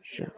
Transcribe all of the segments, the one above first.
Sure.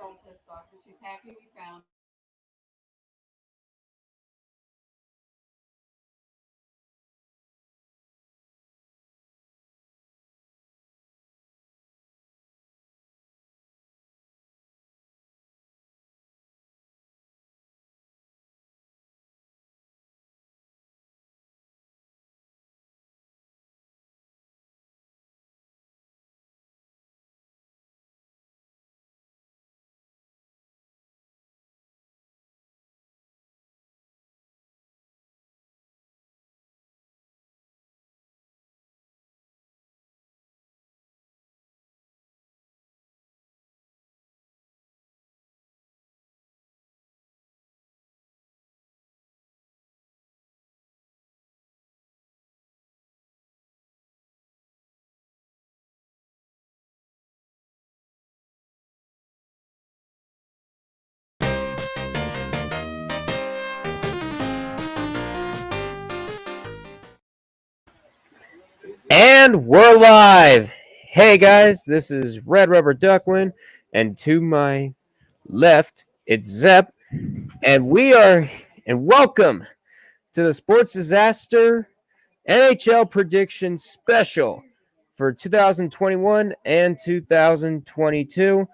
And we're live. Hey guys, this is Red Rubber Duckwind, and to my left, it's Zep, and welcome to the Sports Disaster NHL Prediction Special for 2021 and 2022.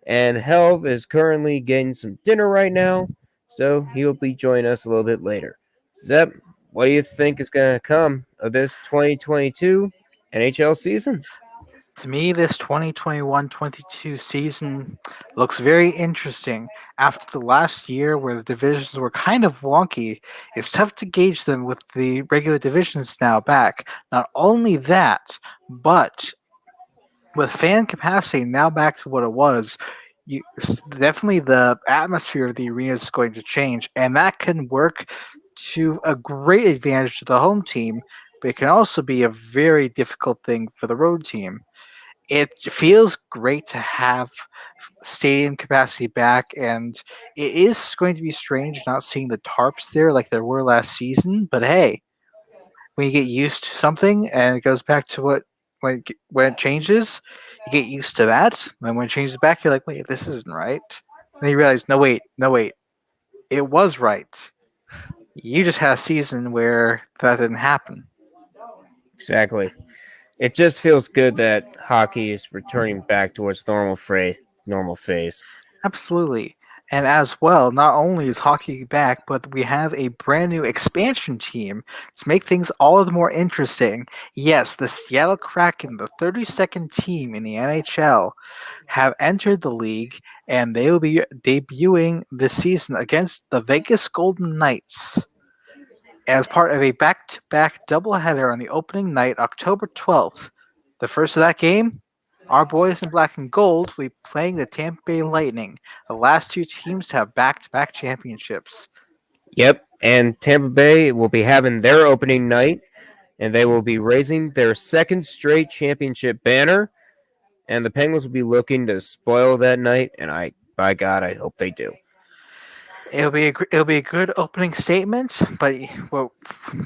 And Helv is currently getting some dinner right now, so he'll be joining us a little bit later. Zep, what do you think is going to come of this 2022 NHL season? To me, this 2021-22 season looks very interesting. After the last year where the divisions were kind of wonky, it's tough to gauge them with the regular divisions now back. Not only that, but with fan capacity now back to what it was, definitely the atmosphere of the arena is going to change, and that can work to a great advantage to the home team, but it can also be a very difficult thing for the road team. It feels great to have stadium capacity back, and it is going to be strange not seeing the tarps there like there were last season. But hey, when you get used to something and it goes back to when it changes, you get used to that. Then when it changes back, you're like, wait, this isn't right. Then you realize, no, wait, it was right. You just had a season where that didn't happen. Exactly. It just feels good that hockey is returning back towards normal phase. Absolutely. And as well, not only is hockey back, but we have a brand new expansion team to make things all the more interesting. Yes, the Seattle Kraken, the 32nd team in the NHL, have entered the league, and they will be debuting this season against the Vegas Golden Knights as part of a back-to-back doubleheader on the opening night, October 12th. The first of that game, our boys in black and gold will be playing the Tampa Bay Lightning, the last two teams to have back-to-back championships. Yep, and Tampa Bay will be having their opening night, and they will be raising their second straight championship banner, and the Penguins will be looking to spoil that night, and by God, I hope they do. It'll be a good opening statement, but well,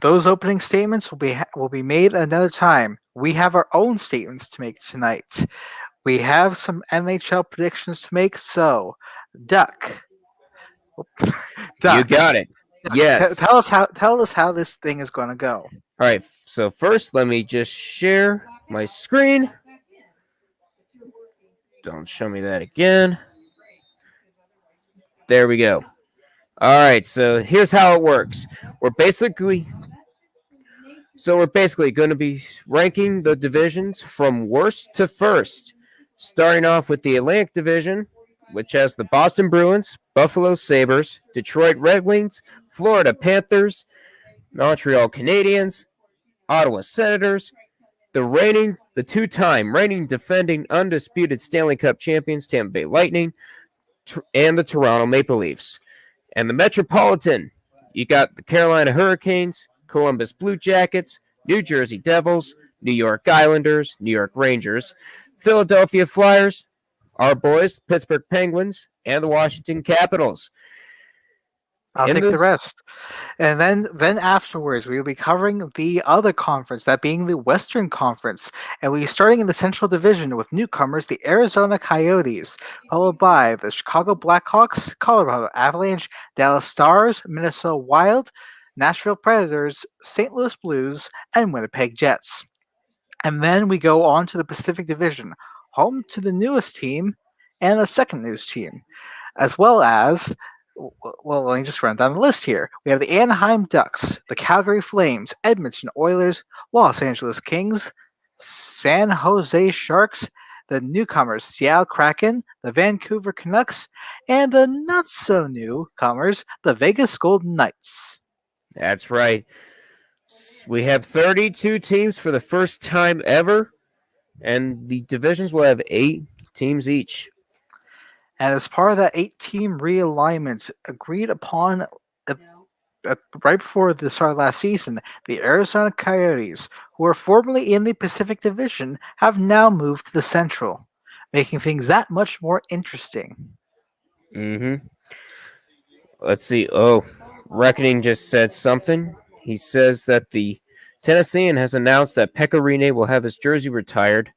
those opening statements will be made another time. We have our own statements to make tonight. We have some NHL predictions to make. So, Duck, You Duck, got it. Yes. tell us how this thing is going to go. All right, so first, let me just share my screen. Don't show me that again. There we go. All right, so here's how it works. We're basically going to be ranking the divisions from worst to first, starting off with the Atlantic Division, which has the Boston Bruins, Buffalo Sabres, Detroit Red Wings, Florida Panthers, Montreal Canadiens, Ottawa Senators, the two-time reigning defending undisputed Stanley Cup champions Tampa Bay Lightning, and the Toronto Maple Leafs. And the Metropolitan, you got the Carolina Hurricanes, Columbus Blue Jackets, New Jersey Devils, New York Islanders, New York Rangers, Philadelphia Flyers, our boys, Pittsburgh Penguins, and the Washington Capitals. I'll In take the this, rest. And then afterwards, we will be covering the other conference, that being the Western Conference. And we'll be starting in the Central Division with newcomers, the Arizona Coyotes, followed by the Chicago Blackhawks, Colorado Avalanche, Dallas Stars, Minnesota Wild, Nashville Predators, St. Louis Blues, and Winnipeg Jets. And then we go on to the Pacific Division, home to the newest team and the second newest team, as well as, well, let me just run down the list here. We have the Anaheim Ducks, the Calgary Flames, Edmonton Oilers, Los Angeles Kings, San Jose Sharks, the newcomers Seattle Kraken, the Vancouver Canucks, and the not so newcomers, the Vegas Golden Knights. that's right. We have 32 teams for the first time ever, and the divisions will have 8 teams each. And as part of that 8 team realignment agreed upon right before the start of last season, the Arizona Coyotes, who were formerly in the Pacific Division, have now moved to the Central, making things that much more interesting. Mm-hmm. Let's see. Oh, Reckoning just said something. He says that the Tennessean has announced that Pekka Rinne will have his jersey retired.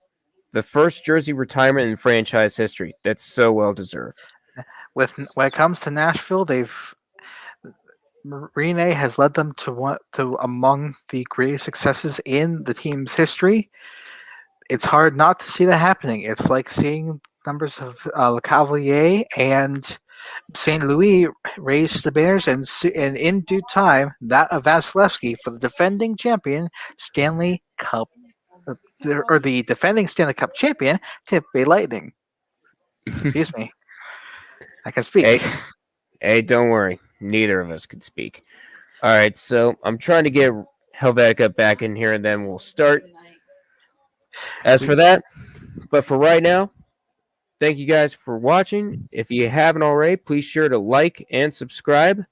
The first jersey retirement in franchise history. That's so well deserved. When it comes to Nashville, Rene has led them to among the greatest successes in the team's history. It's hard not to see that happening. It's like seeing numbers of Le Cavalier and St. Louis raised the banners, and in due time, that of Vasilevsky for the defending champion Stanley Cup, or the defending Stanley Cup champion Tampa Bay Lightning. Excuse me, I can speak. Hey, don't worry. Neither of us can speak. All right, so I'm trying to get Helvetica back in here, and then we'll start. As for that, but for right now, thank you guys for watching. If you haven't already, please sure to like and subscribe.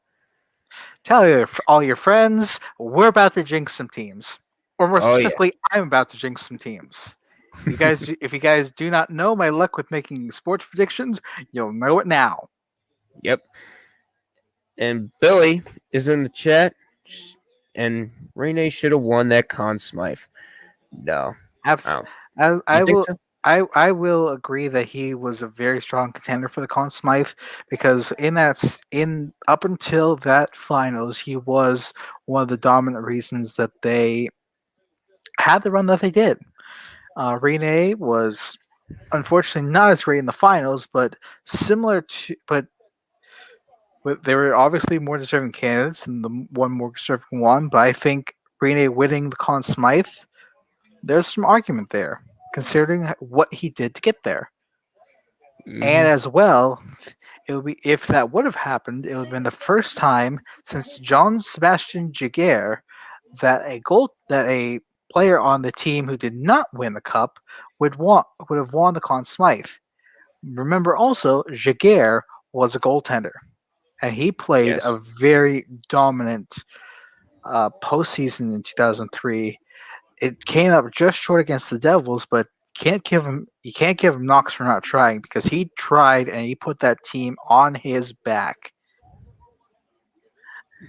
Tell all your friends we're about to jinx some teams, or more specifically, I'm about to jinx some teams. If you guys do not know my luck with making sports predictions, you'll know it now. Yep. And Billy is in the chat, and Rene should have won that Conn Smythe. No, Absolutely. I will agree that he was a very strong contender for the Conn Smythe, because up until that finals, he was one of the dominant reasons that they had the run that they did. Rene was unfortunately not as great in the finals, but they were obviously more deserving candidates, and the one more deserving one. But I think Rene winning the Conn Smythe, there's some argument there, considering what he did to get there. Mm-hmm. And as well, it would be, if that would have happened, it would have been the first time since John Sebastian Jaguar that a player on the team who did not win the cup would have won the Conn Smythe. Remember also, Jaguar was a goaltender, and he played a very dominant postseason in 2003. It came up just short against the Devils, but you can't give him knocks for not trying, because he tried and he put that team on his back.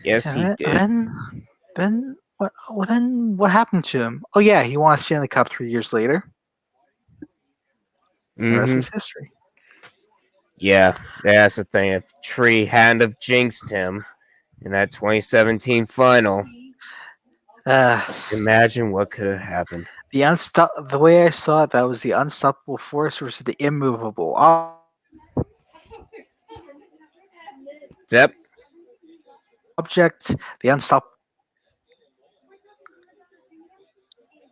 Yes, he did. Then what happened to him? Oh yeah, he won a Stanley Cup 3 years later. The rest is history. Yeah, that's the thing. If Tree hadn't have jinxed him in that 2017 final, imagine what could have happened. The way I saw it, that was the unstoppable force versus the immovable object. The unstoppable.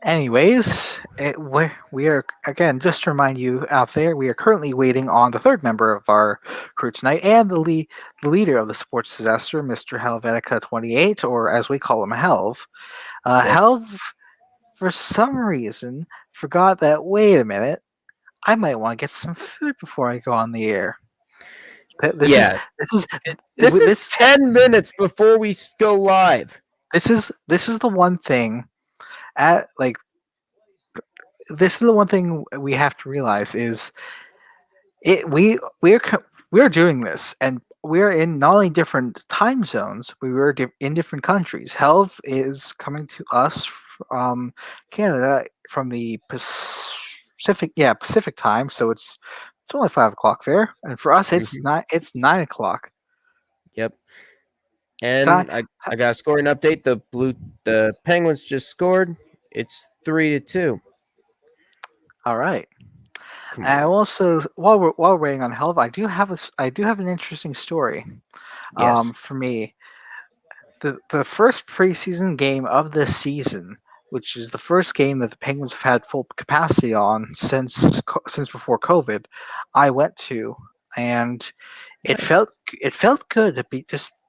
Anyways, we are, again, just to remind you out there, we are currently waiting on the third member of our crew tonight, and the leader of the sports disaster, Mr. Helvetica 28, or as we call him, Helv. Helv, for some reason, forgot that, wait a minute, I might want to get some food before I go on the air. This is 10 minutes before we go live. This is the one thing. This is the one thing we have to realize is we're doing this, and we are in not only different time zones, we were in different countries. Helv is coming to us from Canada from the Pacific time, so it's only 5 o'clock there, and for us Hmm. it's 9 o'clock. Yep. Time. And I got a scoring update. The Penguins just scored. It's 3-2. All right. Come And on. also, while we're waiting on Helv, I do have an interesting story. Yes. For me, the first preseason game of this season, which is the first game that the Penguins have had full capacity on since before COVID, I went to, and it Nice. felt good to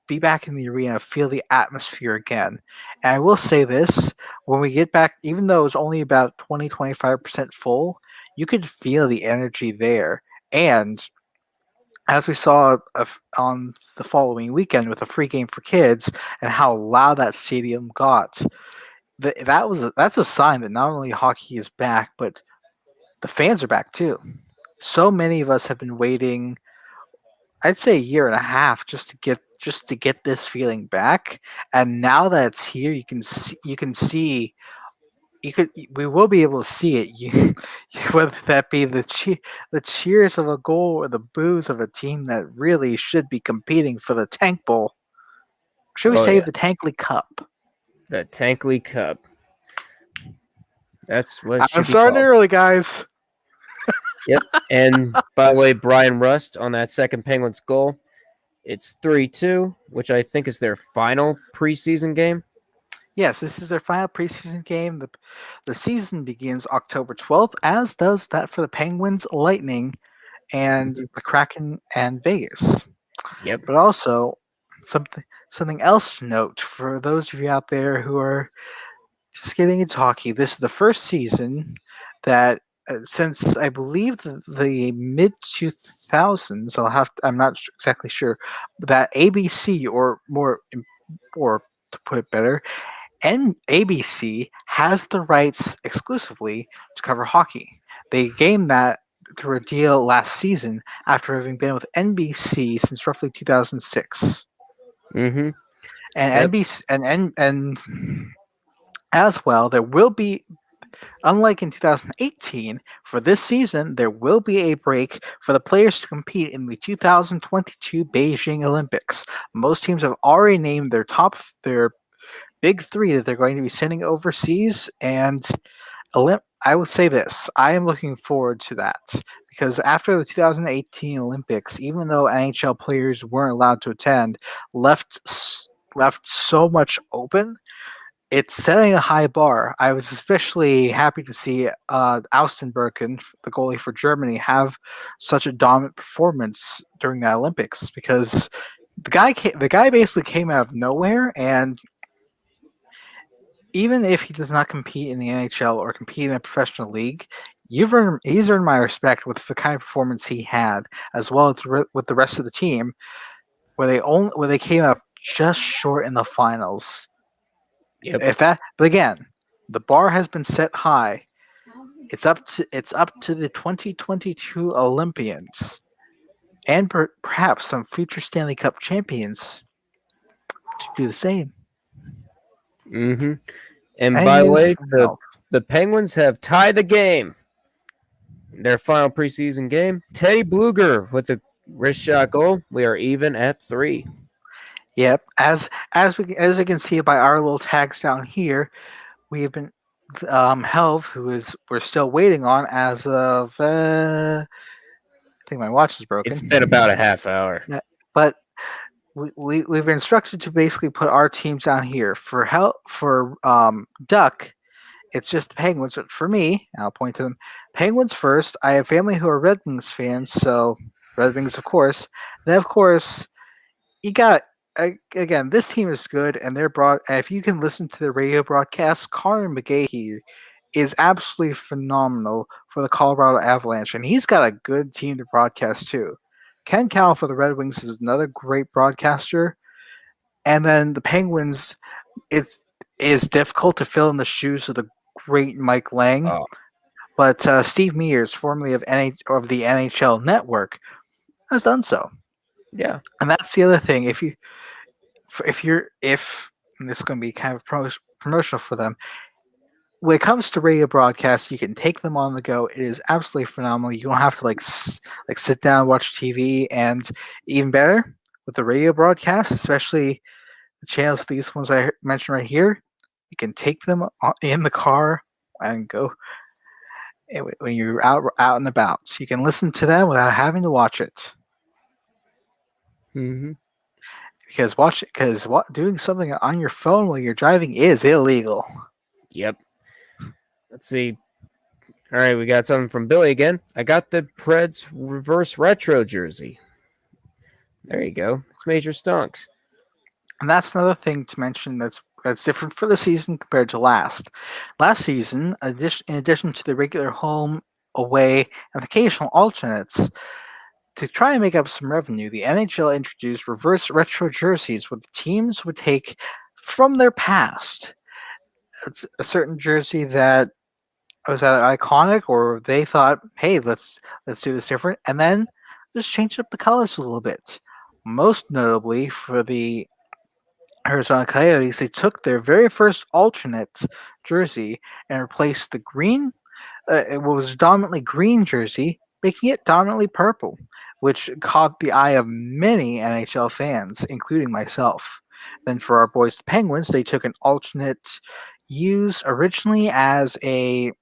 be back in the arena, feel the atmosphere again. And I will say this: when we get back, even though it was only about 25% full, you could feel the energy there. And as we saw on the following weekend with a free game for kids and how loud that stadium got, that's a sign that not only hockey is back, but the fans are back too. So many of us have been waiting, I'd say a year and a half, just to get this feeling back. And now that it's here, we will be able to see it. Whether that be the cheers of a goal or the boos of a team that really should be competing for the Tank Bowl. Should we Oh say yeah. the Tankley Cup? The Tankley Cup. That's what it I'm should be starting called. early, guys. Yep. And by the way, Brian Rust on that second Penguins goal. It's 3-2, which I think is their final preseason game. Yes, this is their final preseason game. The season begins October 12th, as does that for the Penguins, Lightning, and Hmm. the Kraken and Vegas. Yep. But also something else to note for those of you out there who are just getting into hockey. This is the first season that since I believe the mid 2000s, I'm not exactly sure, that ABC or to put it better, and ABC has the rights exclusively to cover hockey. They gained that through a deal last season after having been with NBC since roughly 2006. Hmm. And Yep. NBC and as well, there will be, unlike in 2018, for this season, there will be a break for the players to compete in the 2022 Beijing Olympics. Most teams have already named their big three that they're going to be sending overseas, and I would say this: I am looking forward to that because after the 2018 Olympics, even though NHL players weren't allowed to attend, left left so much open, it's setting a high bar. I was especially happy to see Austin Birken, the goalie for Germany, have such a dominant performance during the Olympics because the guy basically came out of nowhere, and even if he does not compete in the NHL or compete in a professional league, he's earned my respect with the kind of performance he had, as well as with the rest of the team, where they came up just short in the finals. Yep. But again, the bar has been set high. It's up to the 2022 Olympians and perhaps some future Stanley Cup champions to do the same. Hmm. And Any by the news way, from the Help? the Penguins have tied the game. Their final preseason game. Teddy Bluger with a wrist shot goal. We are even at 3. Yep. As we can see by our little tags down here, we have been Helv, who is we're still waiting on as of I think my watch is It's been broken. about a half hour. Yeah, but we've been instructed to basically put our teams down here for Duck. It's just the Penguins, but for me, and I'll point to them. Penguins first. I have family who are Red Wings fans, so Red Wings, of course. Then, of course, you got again. This team is good, and they're broad. If you can listen to the radio broadcast, Connor McGahey is absolutely phenomenal for the Colorado Avalanche, and he's got a good team to broadcast too. Ken Cowell for the Red Wings is another great broadcaster, and then the Penguins. It's is difficult to fill in the shoes of the great Mike Lang, Oh, but Steve Mears, formerly of the NHL Network, has done so. Yeah. And that's the other thing. If and this is going to be kind of promotional for them, when it comes to radio broadcasts, you can take them on the go. It is absolutely phenomenal. You don't have to like sit down, watch TV, and even better with the radio broadcasts, especially the channels, these ones I mentioned right here. You can take them in the car and go when you're out and about. So you can listen to them without having to watch it. Mm-hmm. Because doing something on your phone while you're driving is illegal. Yep. Let's see. All right, we got something from Billy again. I got the Preds reverse retro jersey. There you go. It's Major Stonks. And that's another thing to mention that's different for the season compared to last. Last season, in addition to the regular home, away, and occasional alternates, to try and make up some revenue, the NHL introduced reverse retro jerseys where the teams would take from their past a certain jersey that was that iconic, or they thought, hey, let's do this different, and then just change up the colors a little bit. Most notably for the Arizona Coyotes, they took their very first alternate jersey and replaced the green, what was dominantly green jersey, making it dominantly purple, which caught the eye of many NHL fans, including myself. Then for our boys, the Penguins, they took an alternate used originally as a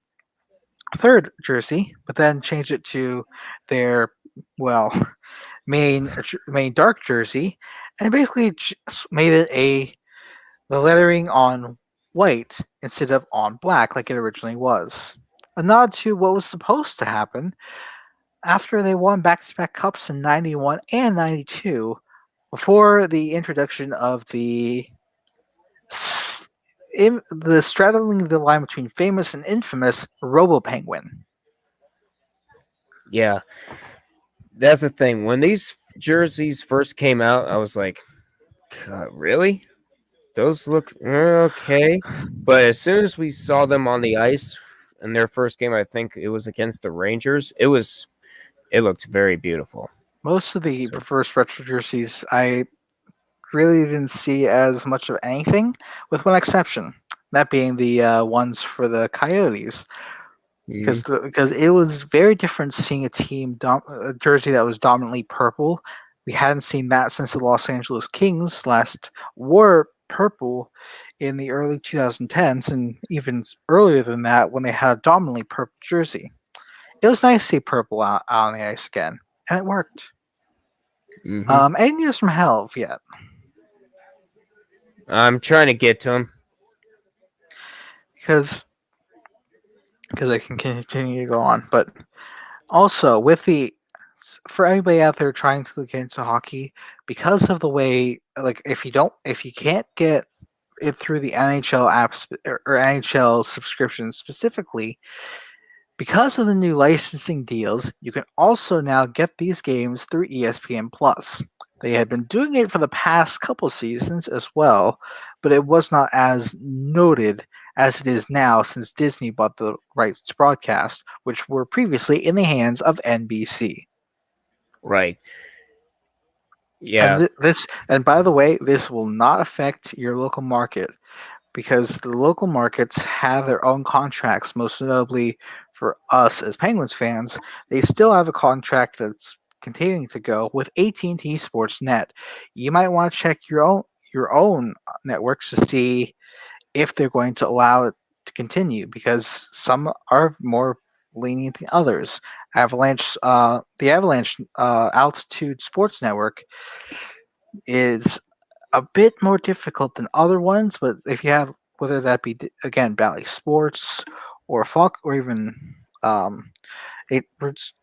third jersey, but then changed it to their, well, main dark jersey, and basically made it the lettering on white instead of on black like it originally was. A nod to what was supposed to happen after they won back-to-back cups in 91 and 92 before the introduction of the straddling the line between famous and infamous Robo Penguin. Yeah, that's the thing. When these jerseys first came out, I was like, God, really? Those look okay. But as soon as we saw them on the ice in their first game, I think it was against the Rangers, it looked very beautiful. Most of the So, reverse retro jerseys I really didn't see as much of anything, with one exception. That being the ones for the Coyotes, mhm. because it was very different seeing a jersey that was dominantly purple. We hadn't seen that since the Los Angeles Kings last wore purple in the early 2010s, and even earlier than that when they had a dominantly purple jersey. It was nice to see purple out on the ice again, and it worked. Mhm. Any news from Helv yet? I'm trying to get to him. Because I can continue to go on, but also with the for anybody out there trying to look into hockey, because of the way, like if you can't get it through the NHL apps or NHL subscription specifically, because of the new licensing deals, you can also now get these games through ESPN Plus. They had been doing it for the past couple seasons as well, but it was not as noted as it is now since Disney bought the rights to broadcast, which were previously in the hands of NBC. Right. And Yeah. and by the way, this will not affect your local market because the local markets have their own contracts. Most notably for us as Penguins fans, they still have a contract that's continuing to go with AT&T Sportsnet. You might want to check your own networks to see if they're going to allow it to continue because some are more lenient than others. The Avalanche Altitude Sports Network is a bit more difficult than other ones, but if you have whether that be again Bally Sports or Fox or even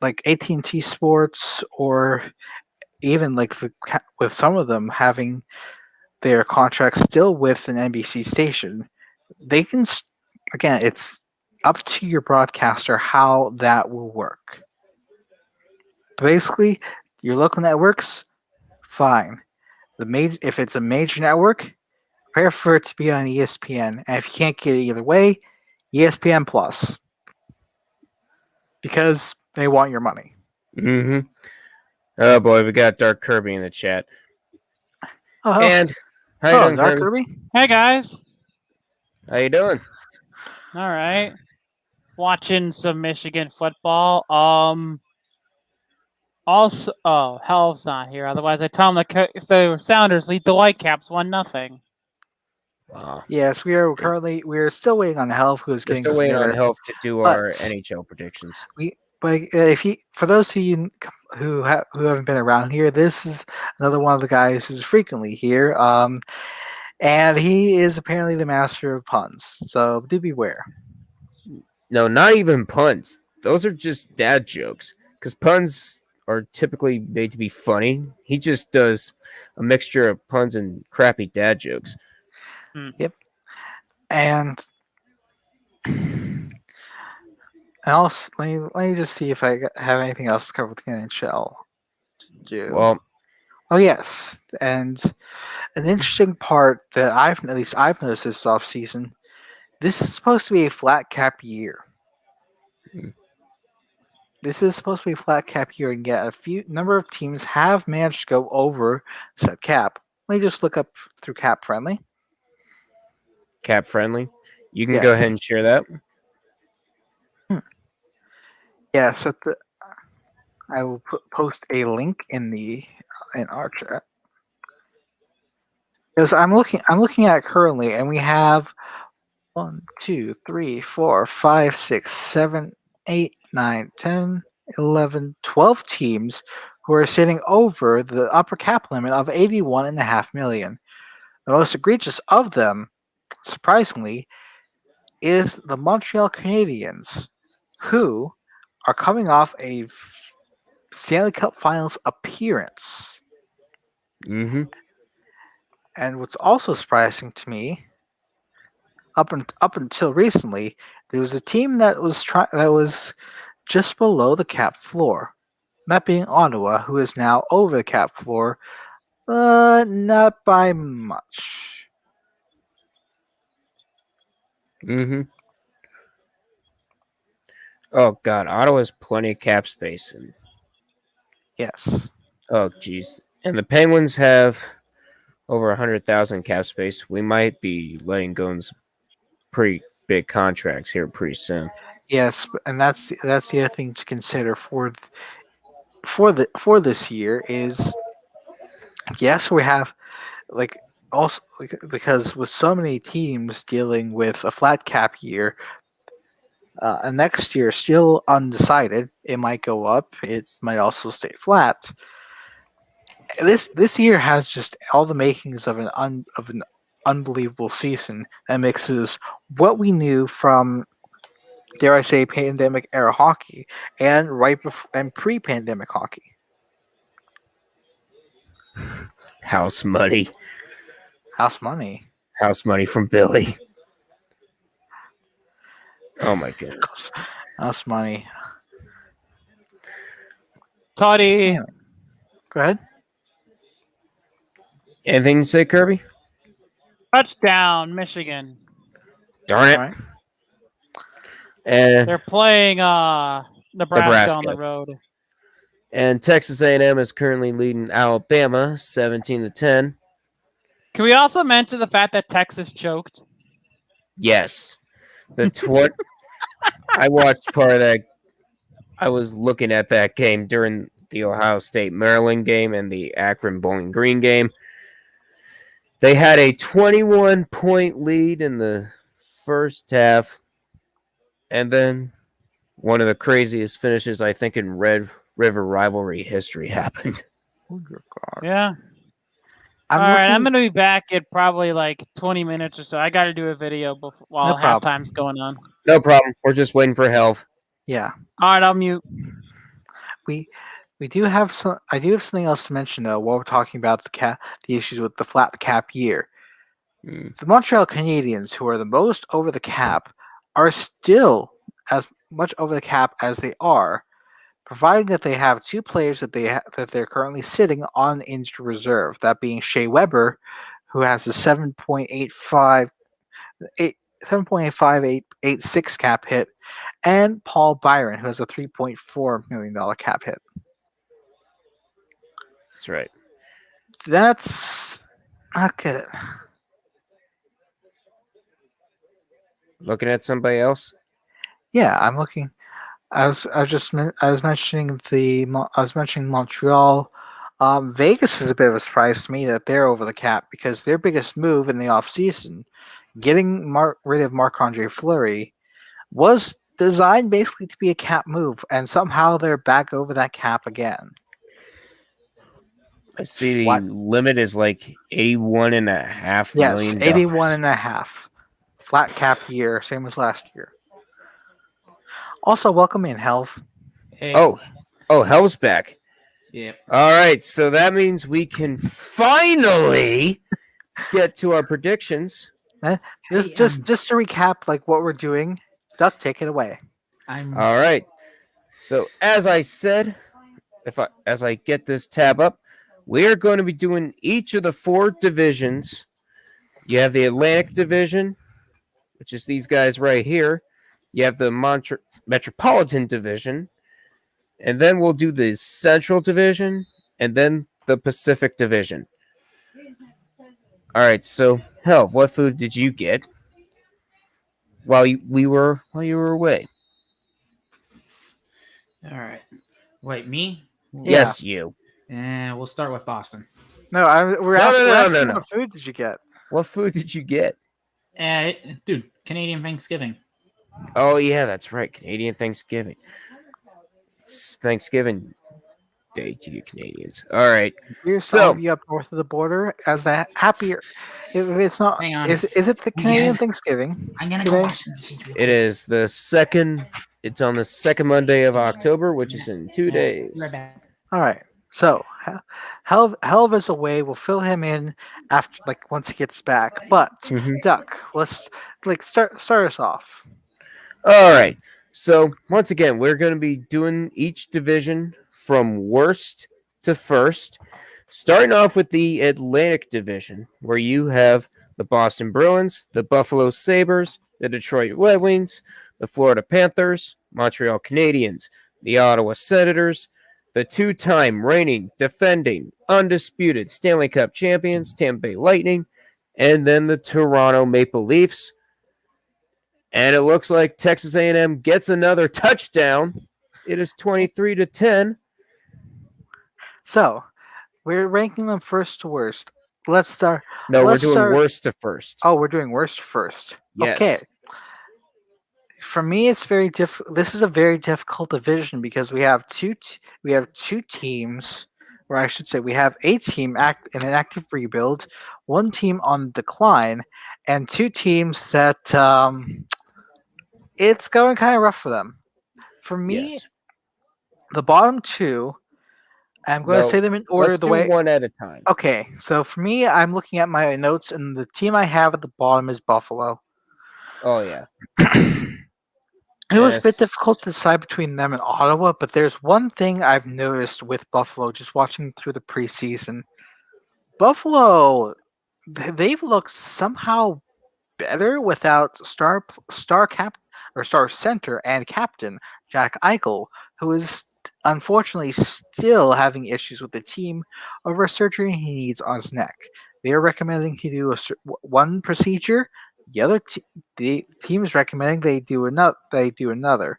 like AT&T Sports or even like with some of them having their contract still with an NBC station, they can again it's up to your broadcaster how that will work. Basically, your local networks, fine. If it's a major network, prepare for it to be on ESPN. And if you can't get it either way, ESPN Plus. Because they want your money. Mhm. Oh boy, we got Dark Kirby in the chat. Oh, And how you hello, doing, Dark Kirby? Kirby. Hey guys. How you doing? All right. Watching some Michigan football. Also, oh, Hell's not here. Otherwise, I tell him the Sounders lead the Whitecaps 1-0. Wow. Yes, we're still waiting on Health, who is We're getting still waiting on together. Health to do but our NHL predictions. For those of you who haven't been around here, this is another one of the guys who's frequently here. And he is apparently the master of puns. So do beware. No, not even puns. Those are just dad jokes. Because puns are typically made to be funny. He just does a mixture of puns and crappy dad jokes. Yep. And also, let me just see if I have anything else to cover with the NHL. Well, Oh yes, and an interesting part that I've noticed this off season. This is supposed to be a flat cap year. This is supposed to be a flat cap year, and yet a number of teams have managed to go over set cap. Let me just look up through Cap Friendly. cap friendly. You can go ahead and share that. Yes, I will post a link in our chat. Because I'm looking at it currently, and we have 1, 2, 3, 4, 5, 6, 7, 8, 9, 10, 11, 12 teams who are sitting over the upper cap limit of 81.5 million. The most egregious of them, surprisingly, is the Montreal Canadiens, who are coming off a Stanley Cup Finals appearance. Mm-hmm. And what's also surprising to me, up until recently, there was a team that was just below the cap floor. That being Ottawa, who is now over the cap floor, but not by much. Mm-hmm. Oh God, Ottawa's plenty of cap space, and Yes. oh geez, and the Penguins have over 100,000 cap space. We might be letting go in some pretty big contracts here pretty soon. Yes, and that's the other thing to consider for this year is yes, we have also because with so many teams dealing with a flat cap year, and next year still undecided. It might go up. It might also stay flat. This year has just all the makings of an unbelievable season that mixes what we knew from, dare I say, pandemic era hockey and pre-pandemic hockey. House money. House money. House money from Billy. Oh my goodness. House money. Toddy. Yeah. Go ahead. Anything to say, Kirby? Touchdown, Michigan. Darn it. All right. And They're playing Nebraska on the road. And Texas A&M is currently leading Alabama 17-10. Can we also mention the fact that Texas choked? Yes. I watched part of that. I was looking at that game during the Ohio State Maryland game and the Akron Bowling Green game. They had a 21-point lead in the first half, and then one of the craziest finishes I think in Red River rivalry history happened. Oh, dear God. Yeah. All right, I'm going to be back in probably like 20 minutes or so. I got to do a video while halftime's going on. No problem. We're just waiting for help. Yeah. All right, I'll mute. We do have some. I do have something else to mention though. While we're talking about the issues with the flat cap year, the Montreal Canadiens, who are the most over the cap, are still as much over the cap as they are, providing that they have two players that they're currently sitting on injured reserve. That being Shea Weber, who has a 7.8586 cap hit, and Paul Byron, who has a $3.4 million cap hit. That's right. That's okay. Looking at somebody else? Yeah, I'm looking. I was mentioning I was mentioning Montreal. Vegas is a bit of a surprise to me that they're over the cap because their biggest move in the offseason, getting rid of Marc-Andre Fleury, was designed basically to be a cap move, and somehow they're back over that cap again. I see What? the limit is like 81.5 Yes, million. 81.5. Flat cap year, same as last year. Also, welcome in, Health. Hey. Oh, Hell's back. Yep. All right, so that means we can finally get to our predictions. Just to recap, like what we're doing. Duck, take it away. All right. So as I said, as I get this tab up, we are going to be doing each of the 4 divisions. You have the Atlantic Division, which is these guys right here. You have the Metropolitan Division, and then we'll do the Central Division, and then the Pacific Division. All right, so Hell, what food did you get while you were away? All right. Wait, me? Yes, you. And we'll start with Boston. No, we're asking what food did you get? What food did you get? Dude, Canadian Thanksgiving. Oh yeah, that's right. Canadian Thanksgiving. It's Thanksgiving Day to you Canadians. All right. Here's So- all of you up north of the border as a happier. If it's not, Hang on. is it the Canadian Thanksgiving? I'm gonna today? go watch the message real It is the second. It's on the second Monday of October, which is in 2 quick. days. Be right back. All right. So, Helv is away. We'll fill him in after, like, once he gets back. But Mhm. Duck, let's start us off. All right. So once again, we're going to be doing each division from worst to first, starting off with the Atlantic Division, where you have the Boston Bruins, the Buffalo Sabres, the Detroit Red Wings, the Florida Panthers, Montreal Canadiens, the Ottawa Senators, the 2-time reigning, defending, undisputed Stanley Cup champions, Tampa Bay Lightning, and then the Toronto Maple Leafs. And it looks like Texas A&M gets another touchdown. It is 23-10. So, we're ranking them first to worst. Let's start. No, Let's we're doing start- worst to first. Oh, we're doing worst first. Yes. Okay. For me, it's very This is a very difficult division because we have two teams, or I should say, we have a team in an active rebuild, one team on decline, and 2 teams that it's going kind of rough for them. For me, Yes. the bottom 2, I'm going to No, say them in order Let's the do way. one at a time. Okay, so for me, I'm looking at my notes, and the team I have at the bottom is Buffalo. Oh, yeah. It was a bit Yes. difficult to decide between them and Ottawa, but there's one thing I've noticed with Buffalo just watching through the preseason. Buffalo, they've looked somehow better without star center and captain Jack Eichel, who is unfortunately still having issues with the team over a surgery he needs on his neck. They are recommending he do one procedure. The team is recommending they do another.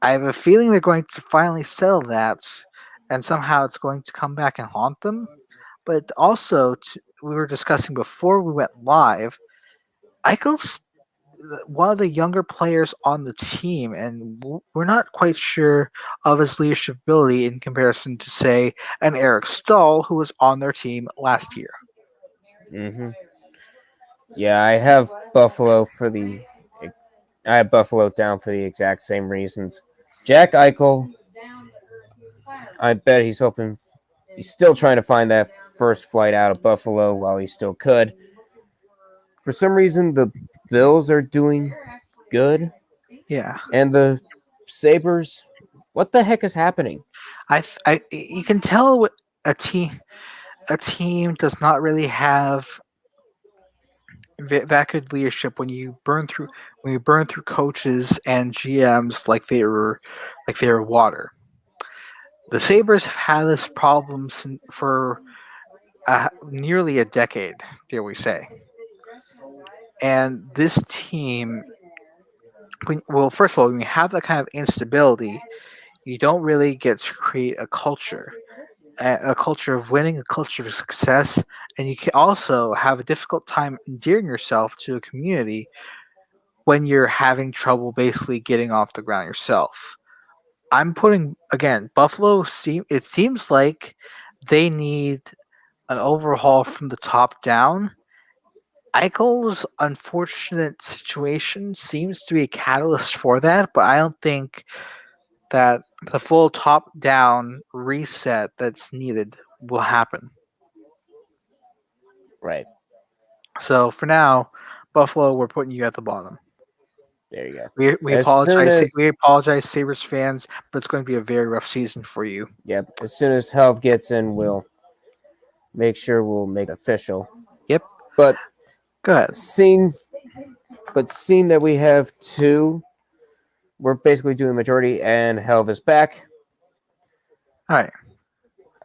I have a feeling they're going to finally settle that, and somehow it's going to come back and haunt them. But also, we were discussing before we went live, Eichel's one of the younger players on the team, and we're not quite sure of his leadership ability in comparison to, say, an Eric Stahl, who was on their team last year. Mm-hmm. Yeah, I have Buffalo down for the exact same reasons. Jack Eichel, I bet he's still trying to find that first flight out of Buffalo while he still could. For some reason, the Bills are doing good, Yeah, and the Sabres, what the heck is happening? you can tell a team does not really have that good leadership when you burn through coaches and GMs like they were water. The Sabres have had this problem for nearly a decade, dare we say. And this team, well, first of all, when you have that kind of instability, you don't really get to create a culture of winning, a culture of success, and you can also have a difficult time endearing yourself to a community when you're having trouble basically getting off the ground yourself. I'm putting again, Buffalo. It seems like they need an overhaul from the top down. Eichel's unfortunate situation seems to be a catalyst for that, but I don't think that the full top down reset that's needed will happen. Right. So for now, Buffalo, we're putting you at the bottom. There you go. We apologize. We apologize, Sabres fans, but it's going to be a very rough season for you. Yep. As soon as help gets in, we'll make sure we'll make it official. Yep. But go ahead. Seeing that we have two, we're basically doing majority, and Helv is back. All right,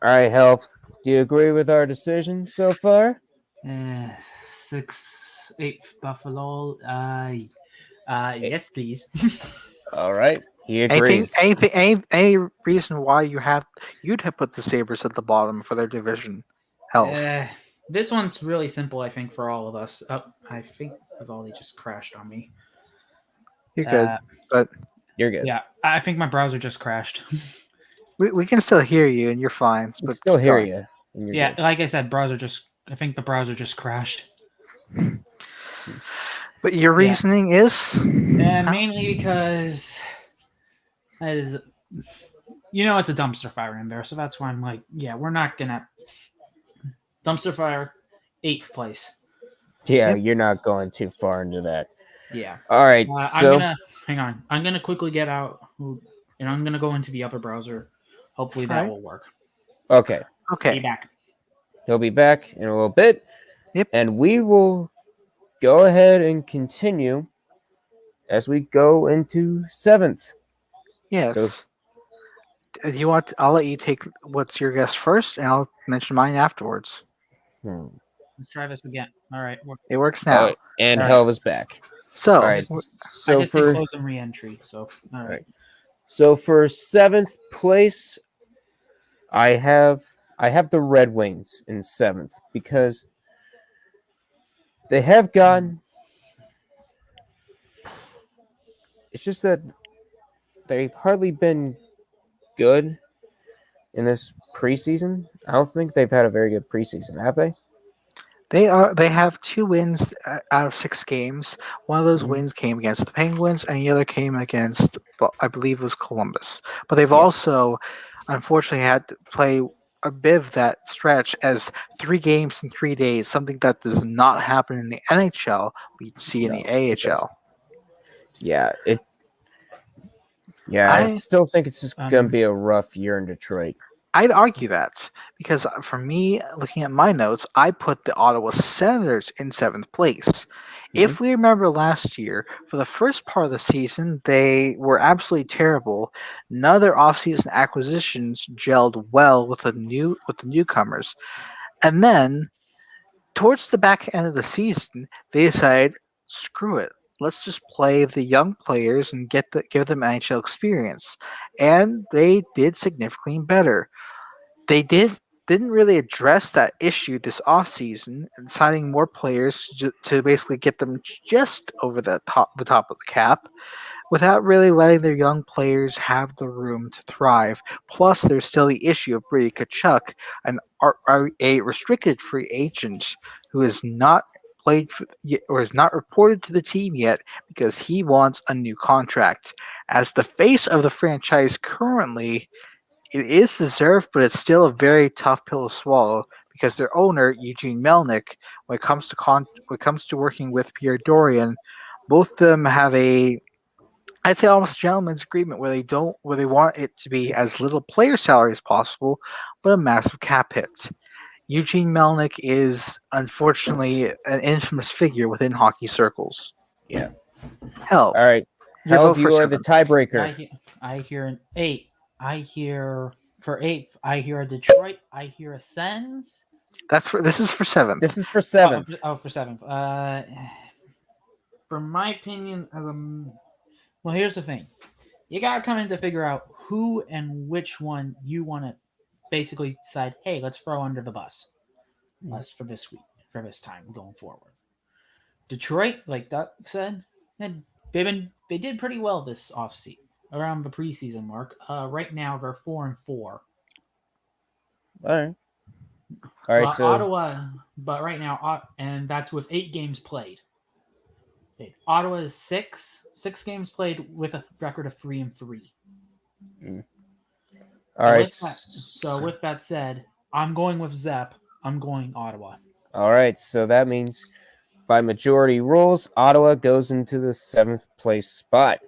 Helv. Do you agree with our decision so far? 6-8 Buffalo. Yes, please. All right. He agrees. Any reason why you'd have put the Sabres at the bottom for their division? Helv. This one's really simple, I think, for all of us. I think Vivaldi just crashed on me. You're good, but you're good. Yeah, I think my browser just crashed. we can still hear you, and you're fine. We still hear you. Yeah, good. Like I said, I think the browser just crashed. But your reasoning is? Mainly because that is, it's a dumpster fire in there, so that's why I'm like, we're not gonna dumpster fire 8th place. Yeah, yep. You're not going too far into that. Yeah. All right. So hang on. I'm gonna quickly get out, and I'm gonna go into the other browser. Hopefully that will work. Okay. Be back. He'll be back in a little bit. Yep. And we will go ahead and continue as we go into 7th. Yes. So, I'll let you take what's your guess first, and I'll mention mine afterwards. Let's try this again. All right. It works now. Right. And Helv is back. So, all right. So I just did close and re-entry. So, all right. So for 7th place, I have the Red Wings in 7th because they have gotten. It's just that they've hardly been good in this preseason. I don't think they've had a very good preseason, have they? They have 2 wins out of 6 games. One of those wins came against the Penguins, and the other came against, I believe, it was Columbus. But they've also, unfortunately, had to play a bit of that stretch as 3 games in 3 days, something that does not happen in the NHL. We see in the AHL. Yeah, I still think it's just going to be a rough year in Detroit. I'd argue that because for me, looking at my notes, I put the Ottawa Senators in 7th place. Mm-hmm. If we remember last year, for the first part of the season, they were absolutely terrible. None of their offseason acquisitions gelled well with the newcomers. And then, towards the back end of the season, they decided, screw it. Let's just play the young players and give them NHL experience. And they did significantly better. They didn't really address that issue this offseason, signing more players to basically get them just over the top of the cap, without really letting their young players have the room to thrive. Plus, there's still the issue of Brady Tkachuk, a restricted free agent who is not played or is not reported to the team yet because he wants a new contract. As the face of the franchise currently, it is deserved, but it's still a very tough pill to swallow because their owner, Eugene Melnyk, when it comes to working with Pierre Dorion, both of them have I'd say almost a gentleman's agreement where they want it to be as little player salary as possible, but a massive cap hit. Eugene Melnyk is unfortunately an infamous figure within hockey circles. Yeah. Helv. All right. Helv, you are the tiebreaker. I hear an 8. I hear For 8th, I hear a Detroit. I hear a Sens. This is for 7th. This is for 7th. For 7th. For my opinion, well, here's the thing. You gotta come in to figure out who and which one you want to basically decide, hey, let's throw under the bus. For this week, for this time going forward. Detroit, like Doug said, they did pretty well this offseason, around the preseason mark. Right now they're 4-4. All right. So Ottawa, but right now, and that's with 8 games played. Ottawa is 6 games played with a record of 3-3. All right. So with that said, I'm going with Zepp. I'm going Ottawa. All right. So that means by majority rules, Ottawa goes into the 7th place spot.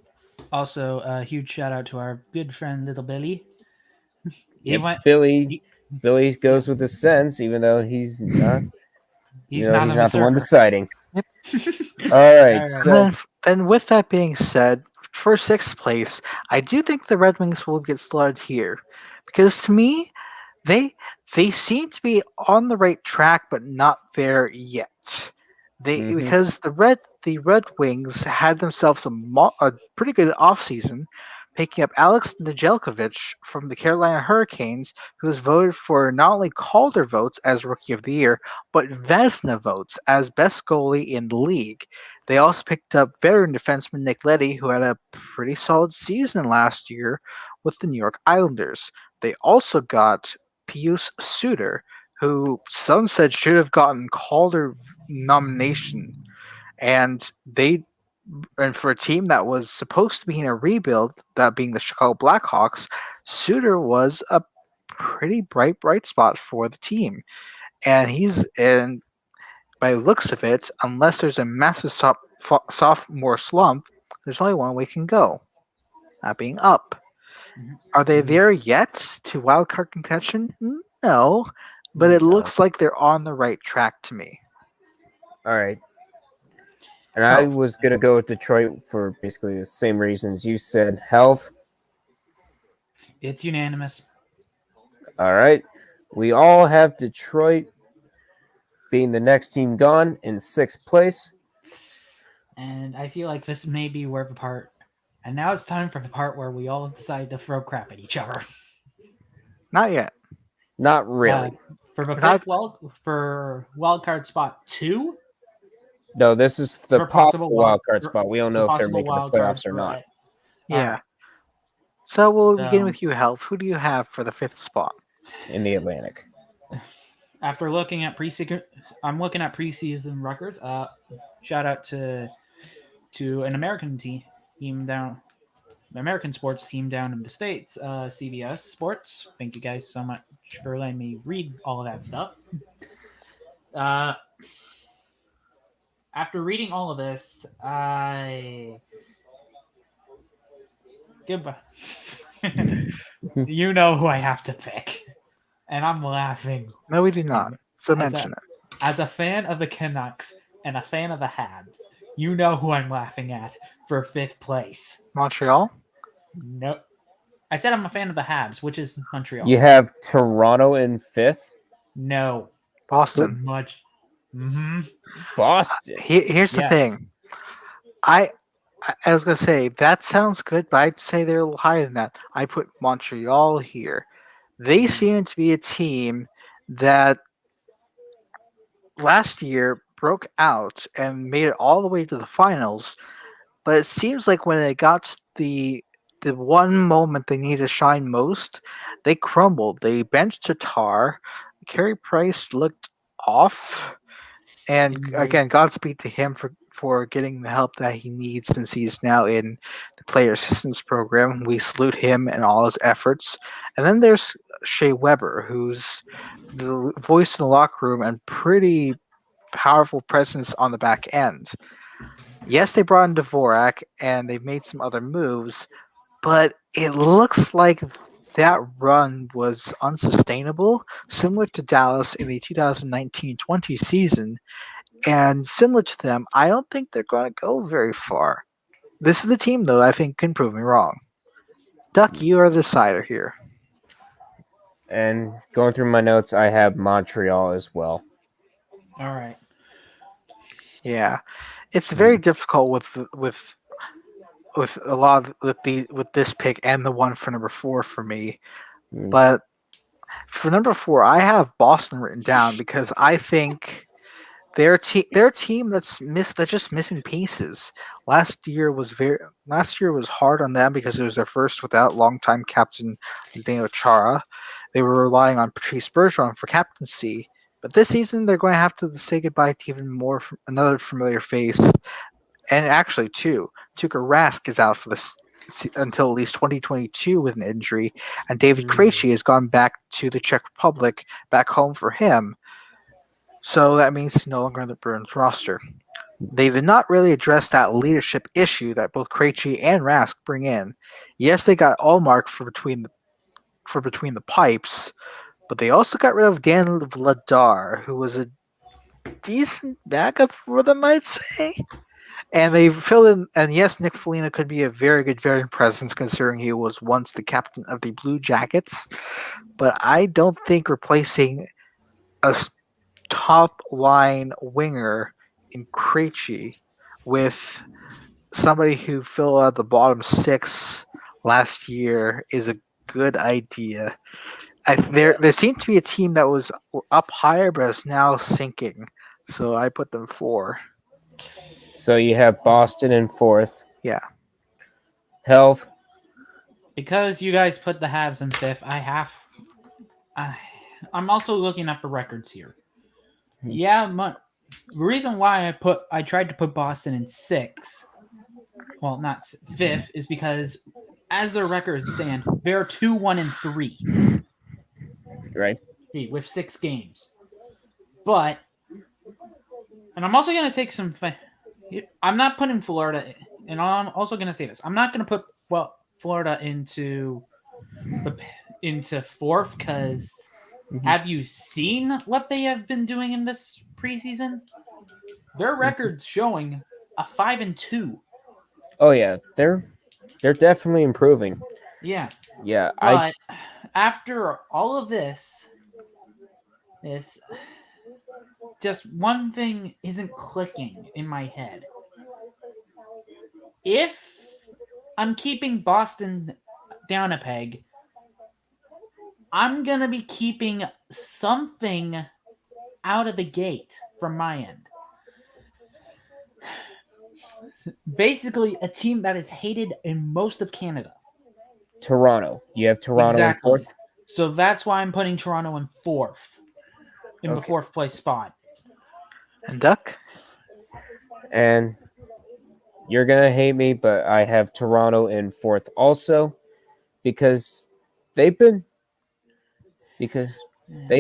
Also, a huge shout out to our good friend Little Billy. Billy goes with the Sens, even though he's not. He's not the one deciding. Yep. All right. So then, with that being said, for 6th place, I do think the Red Wings will get slaughtered here, because to me, they seem to be on the right track, but not there yet. Because the Red Wings had themselves a pretty good offseason, picking up Alex Nedeljkovic from the Carolina Hurricanes, who was voted for not only Calder votes as Rookie of the Year, but Vezina votes as best goalie in the league. They also picked up veteran defenseman Nick Leddy, who had a pretty solid season last year with the New York Islanders. They also got Pius Suter, who some said should have gotten Calder nomination, and for a team that was supposed to be in a rebuild, that being the Chicago Blackhawks, Suter was a pretty bright spot for the team. And by the looks of it, unless there's a massive sophomore slump, there's only one way can go, that being up. Are they there yet to wildcard contention? No, but it looks like they're on the right track to me. All right. And I was going to go with Detroit for basically the same reasons you said. Helv? It's unanimous. All right. We all have Detroit being the next team gone in 6th place. And I feel like this may be where the part... And now it's time for the part where we all decide to throw crap at each other. Not yet. Not really. For the for wildcard spot 2... No, this is the possible wildcard spot. We don't know if they're making the playoffs or not. Yeah. So we'll begin with you, Helv. Who do you have for the 5th spot? In the Atlantic. After looking at preseason, I'm looking at preseason records. Shout out to an American team down, the American sports team down in the States, CBS Sports. Thank you guys so much for letting me read all of that stuff. After reading all of this, goodbye. You know who I have to pick. And I'm laughing. No, we do not. So mention it. As a fan of the Canucks and a fan of the Habs, you know who I'm laughing at for 5th place. Montreal? Nope. I said I'm a fan of the Habs, which is Montreal. You have Toronto in 5th? No. Boston. Much. Boston. Here's the thing. I was going to say, that sounds good, but I'd say they're a little higher than that. I put Montreal here. They seem to be a team that last year broke out and made it all the way to the finals, but it seems like when they got the one moment they need to shine most, they crumbled. They benched Tatar. Carey Price looked off. And again, Godspeed to him for getting the help that he needs, since he's now in the player assistance program. We salute him and all his efforts. And then there's Shea Weber, who's the voice in the locker room and pretty powerful presence on the back end. Yes, they brought in Dvorak and they've made some other moves, but it looks like that run was unsustainable, similar to Dallas in the 2019-20 season. And similar to them, I don't think they're going to go very far. This is the team, though, I think can prove me wrong. Duck, you are the decider here. And going through my notes, I have Montreal as well. All right. Yeah, it's very difficult with a lot of, with this pick and the one for number 4 for me. But for number 4, I have Boston written down because I think they're a team that's just missing pieces. Last year was hard on them because it was their first without longtime captain Zdeno Chara. They were relying on Patrice Bergeron for captaincy. But this season, they're going to have to say goodbye to even more another familiar face, and actually two. Tuukka Rask is out for this until at least 2022 with an injury, and David Krejci has gone back to the Czech Republic, back home for him. So that means he's no longer on the Bruins roster. They did not really address that leadership issue that both Krejci and Rask bring in. Yes, they got Allmark for between the pipes, but they also got rid of Dan Vladar, who was a decent backup for them, I'd say. And they filled in, and yes, Nick Foligno could be a very good veteran presence considering he was once the captain of the Blue Jackets. But I don't think replacing a top line winger in Krejci with somebody who filled out the bottom 6 last year is a good idea. There seemed to be a team that was up higher, but is now sinking. So I put them 4. So you have Boston in 4th. Yeah. Helv. Because you guys put the Habs in 5th, I'm also looking at the records here. Yeah, the reason why I tried to put Boston in 6th, well, not 5th, is because as their records stand, they're 2-1-3. Right. With 6 games. But, and I'm also going to take some. I'm not putting Florida in, and I'm also going to say this. I'm not going to put Florida into 4th because have you seen what they have been doing in this preseason? Their record's showing a 5-2. Oh yeah, they're definitely improving. Yeah. Yeah, but after all of this, just one thing isn't clicking in my head. If I'm keeping Boston down a peg, I'm going to be keeping something out of the gate from my end. Basically, a team that is hated in most of Canada. Toronto. You have Toronto in 4th? So that's why I'm putting Toronto in 4th. In the 4th place spot. And Duck? And you're going to hate me, but I have Toronto in 4th also because they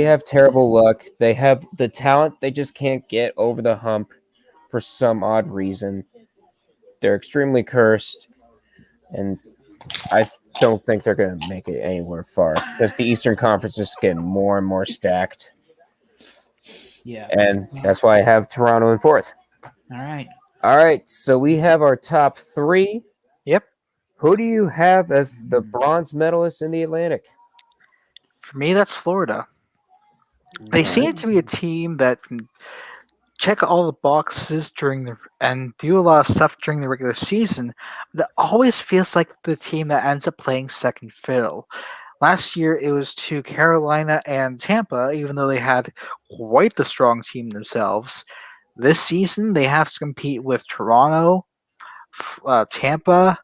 have terrible luck. They have the talent. They just can't get over the hump for some odd reason. They're extremely cursed, and I don't think they're going to make it anywhere far because the Eastern Conference is getting more and more stacked. Yeah. And that's why I have Toronto in 4th. All right. So we have our top 3. Yep. Who do you have as the bronze medalist in the Atlantic? For me, that's Florida. They seem to be a team that can check all the boxes and do a lot of stuff during the regular season. That always feels like the team that ends up playing second fiddle. Last year, it was to Carolina and Tampa, even though they had quite the strong team themselves. This season, they have to compete with Toronto, Tampa,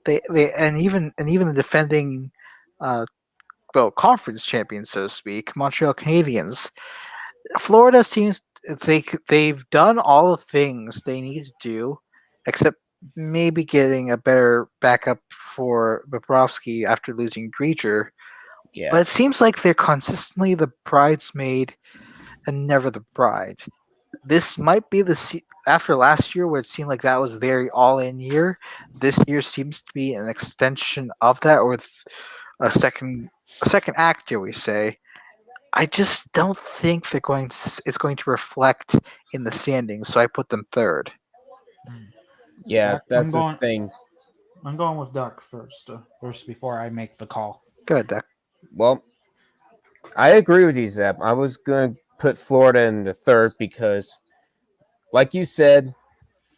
and even the defending conference champions, so to speak, Montreal Canadiens. Florida seems they've done all the things they need to do, except maybe getting a better backup for Bobrovsky after losing Dreger. Yeah. But it seems like they're consistently the bridesmaid and never the bride. This might be after last year where it seemed like that was their all-in year. This year seems to be an extension of that, or a second act, shall we say. I just don't think it's going to reflect in the standings, so I put them 3rd. Yeah, that's the thing. I'm going with Duck first before I make the call. Good, Duck. Well, I agree with you, Zeb. I was going to put Florida in the third because, like you said,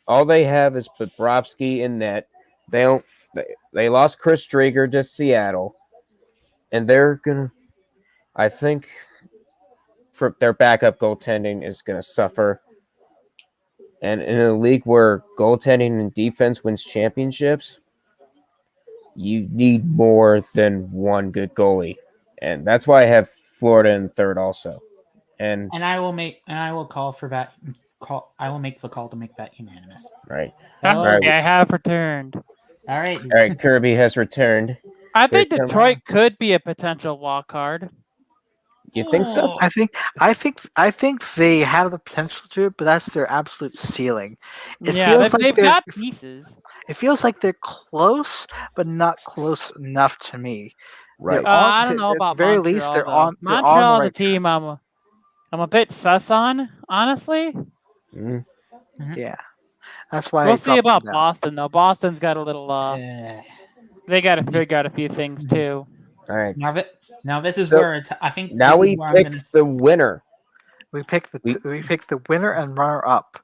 all they have is Bobrovsky in net. They don't. They lost Chris Drager to Seattle, and they're gonna. I think for their backup goaltending is gonna suffer. And in a league where goaltending and defense wins championships, you need more than one good goalie, and that's why I have Florida in third also. And I will call for that. I will make the call to make that unanimous. right, Okay, I have returned. All right. all right. Kirby has returned. I think Here it comes. Detroit could be a potential wild card. You think so? I think they have the potential to, but that's their absolute ceiling. It Yeah, feels like they've they're- got pieces. It feels like they're close, but not close enough to me. Right. I don't know about at the very Montreal. least, they're though. on. They're Montreal's on the a right team I'm a bit sus on, honestly. Mhm. Yeah, that's why. We'll I see dropped about them down. Boston though. Boston's got a little. They got to figure out a few things too. All right. Now this is So, where I think. Now this we is where pick I'm gonna, the winner. We pick the We- winner and runner up.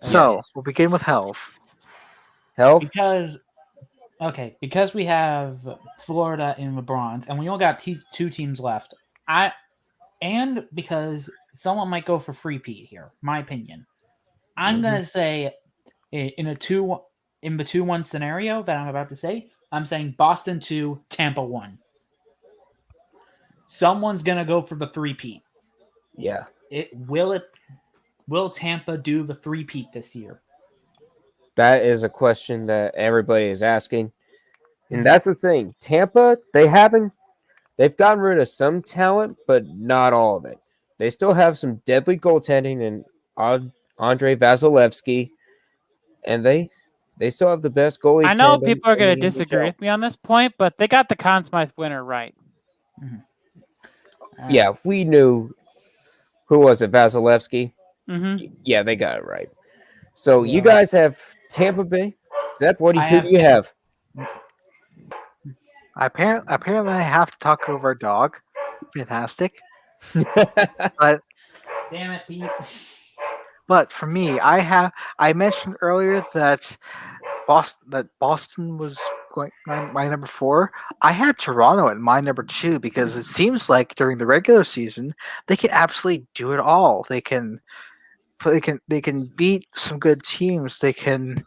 So Yes. we'll begin with health. Health. because we have Florida in the bronze, and we only got two teams left. And because someone might go for free Pete here, my opinion, I'm gonna say in the 2-1 scenario that I'm about to say, I'm saying Boston 2, Tampa 1. Someone's gonna go for the 3-peat. Yeah. Will Tampa do the 3-peat this year? That is a question that everybody is asking. And that's the thing. Tampa, they've gotten rid of some talent, but not all of it. They still have some deadly goaltending in Andrei Vasilevsky, and they still have the best goalie. I know tandem people are in going the to disagree NHL. with me on this point, but they got the Conn Smythe winner right. Yeah, we knew who was it, Vasilevsky. Mm-hmm. Yeah, they got it right. So Yeah. you guys have Tampa Bay. Zep, who do you have? Apparently, I have to talk over a dog. Fantastic. But Damn it, Pete. But for me, I mentioned earlier that Boston was going my number 4. I had Toronto at my number 2 because it seems like during the regular season they can absolutely do it all. They can beat some good teams. They can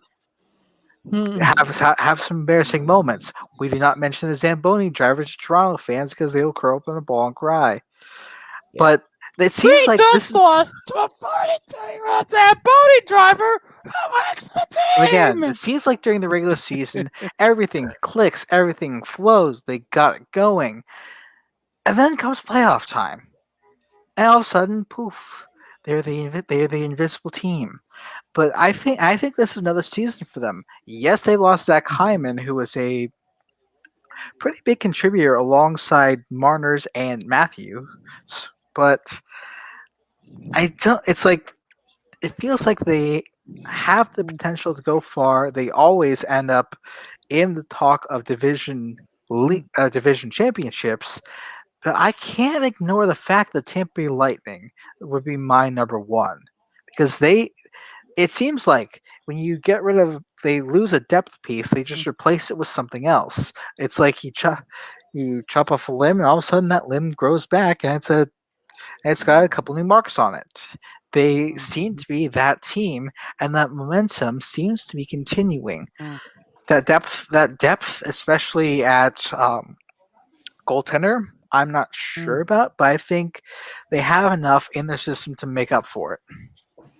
have some embarrassing moments. We do not mention the Zamboni drivers to Toronto fans because they will curl up in a ball and cry. Yeah. But it seems like this is lost to a 42-year-old Zamboni driver who makes the team. again. It seems like during the regular season, everything clicks, everything flows. They got it going, and then comes playoff time, and all of a sudden, poof! They're the invisible team. But I think this is another season for them. Yes, they lost Zach Hyman, who was a pretty big contributor alongside Marner's and Matthew, but I don't. It's like it feels like they have the potential to go far. They always end up in the talk of division championships. But I can't ignore the fact that Tampa Bay Lightning would be my number 1 because it seems like when you get rid of, they lose a depth piece, they just replace it with something else. It's like you chop off a limb, and all of a sudden that limb grows back, and it's got a couple new marks on it. They seem to be that team, and that momentum seems to be continuing. That depth, especially at goaltender, I'm not sure about, but I think they have enough in their system to make up for it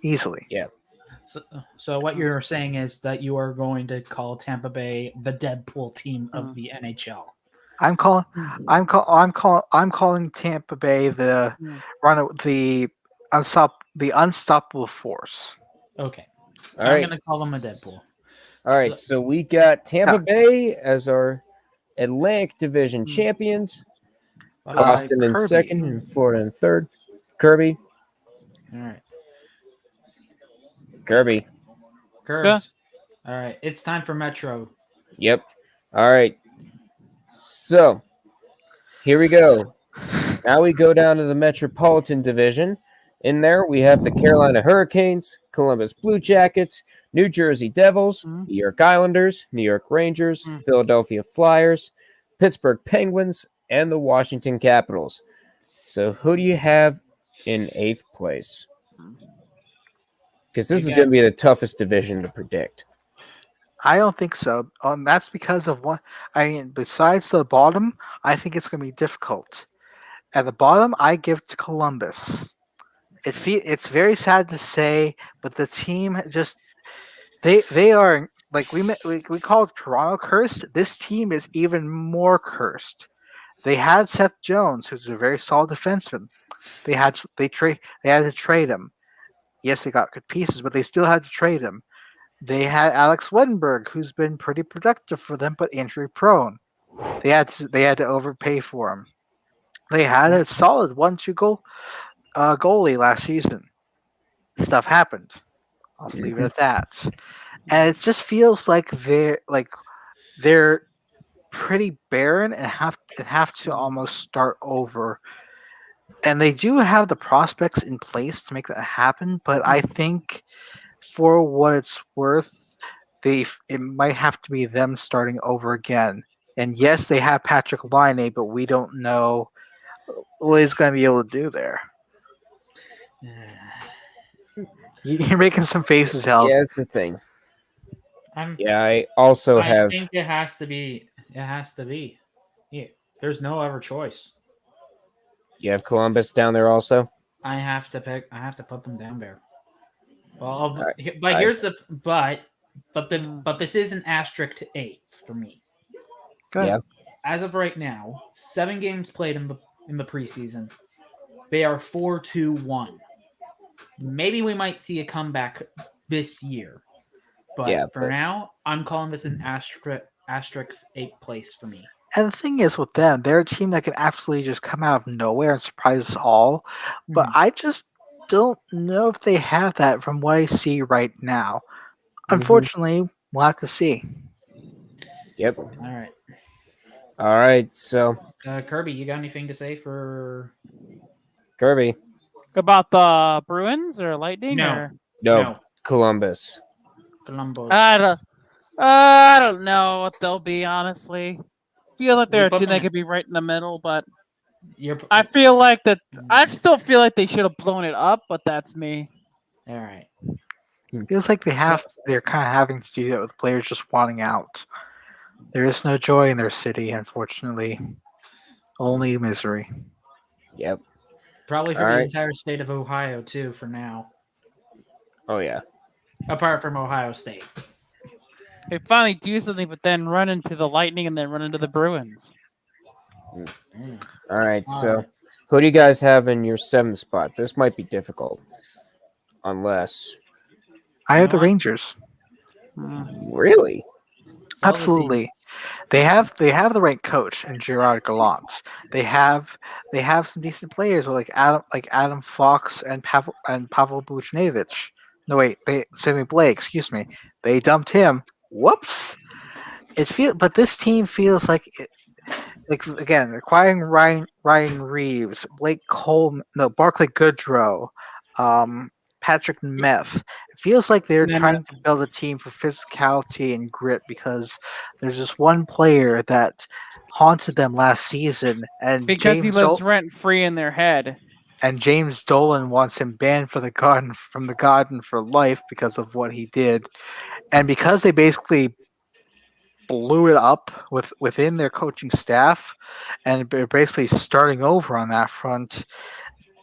easily. Yeah. So what you're saying is that you are going to call Tampa Bay the Deadpool team of the NHL. I'm calling Tampa Bay the unstoppable force. Okay. All I'm right. going to call them a Deadpool. All right. So we got Tampa Bay as our Atlantic Division champions. Boston in Kirby. second and Florida in third. Kirby. All right. Kirby. Curbs. All right. It's time for Metro. Yep. All right. So here we go. Now we go down to the Metropolitan Division. In there, we have the Carolina Hurricanes, Columbus Blue Jackets, New Jersey Devils, New York Islanders, New York Rangers, Philadelphia Flyers, Pittsburgh Penguins, and the Washington Capitals. So who do you have in 8th place? Because this is going to be the toughest division to predict. I don't think so. That's because of what I mean. Besides the bottom, I think it's going to be difficult. At the bottom, I give to Columbus. It's very sad to say, but the team just they are like we call Toronto cursed. This team is even more cursed. They had Seth Jones, who's a very solid defenseman. They had to trade him. Yes, they got good pieces, but they still had to trade him. They had Alex Weddenberg, who's been pretty productive for them, but injury prone. They had to overpay for him. They had a solid 1-2 goal goalie last season. Stuff happened. I'll just leave it at that. And it just feels like they're pretty barren and have to almost start over. And they do have the prospects in place to make that happen, but I think for what it's worth, it might have to be them starting over again. And yes, they have Patrick Laine, but we don't know what he's going to be able to do there. You're making some faces, Help. Yeah, that's the thing. I think it has to be. It has to be. Yeah, there's no other choice. You have Columbus down there also? I have to put them down there. Well, but this is an asterisk to 8 for me. Good. Yeah. As of right now, 7 games played in the preseason. They are 4-2-1. Maybe we might see a comeback this year, but for now, I'm calling this an asterisk 8th place for me. And the thing is with them, they're a team that can absolutely just come out of nowhere and surprise us all. But I just don't know if they have that from what I see right now. Unfortunately, we'll have to see. Yep. All right. So, Kirby, you got anything to say for Kirby about the Bruins or Lightning? No. Columbus. I don't know what they'll be, honestly. Feel like they're a team that could be right in the middle, but I still feel like they should have blown it up, but that's me. All right. It feels like they're kind of having to do that with players just wanting out. There is no joy in their city, unfortunately. Only misery. Yep. Probably for the entire state of Ohio, too, for now. Oh, yeah. Apart from Ohio State. They finally do something, but then run into the Lightning and then run into the Bruins. All right, so who do you guys have in your 7th spot? This might be difficult. Unless... I have the Rangers. Really? Absolutely. They have the right coach in Gerard Gallant. They have some decent players like Adam Fox and Pavel Buchnevich. No wait, Sammy Blake. Excuse me. They dumped him. Whoops. But this team feels like again acquiring Ryan Reeves, Blake Coleman, Barclay Goodrow, Patrick Meth. It feels like they're trying to build a team for physicality and grit because there's just one player that haunted them last season, and because he lives rent free in their head. And James Dolan wants him banned from the Garden for life because of what he did, and because they basically blew it up within their coaching staff, and they're basically starting over on that front.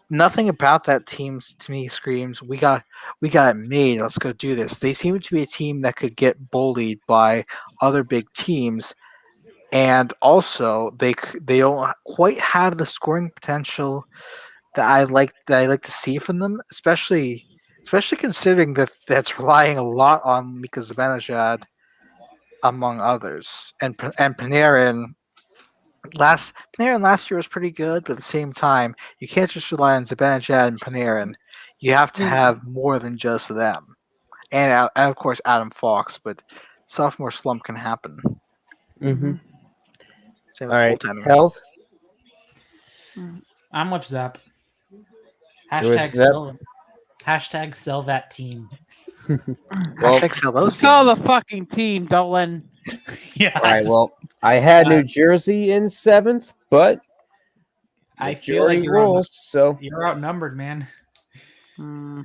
Nothing about that team to me screams, we got it made. Let's go do this. They seem to be a team that could get bullied by other big teams, and also they don't quite have the scoring potential that I like to see from them, especially considering that's relying a lot on Mika Zibanejad, among others, and Panarin. Panarin last year was pretty good, but at the same time, you can't just rely on Zibanejad and Panarin. You have to have more than just them, and of course Adam Fox. But sophomore slump can happen. All right, Health. I'm with Zep. You're with Hashtag Zep? sell that team. Well, Hashtag sell those Sell the teams. fucking team, Dolan. Yeah. all right. Well, I had New Jersey in 7th, but I feel like majority rules. So you're outnumbered, man. Hmm.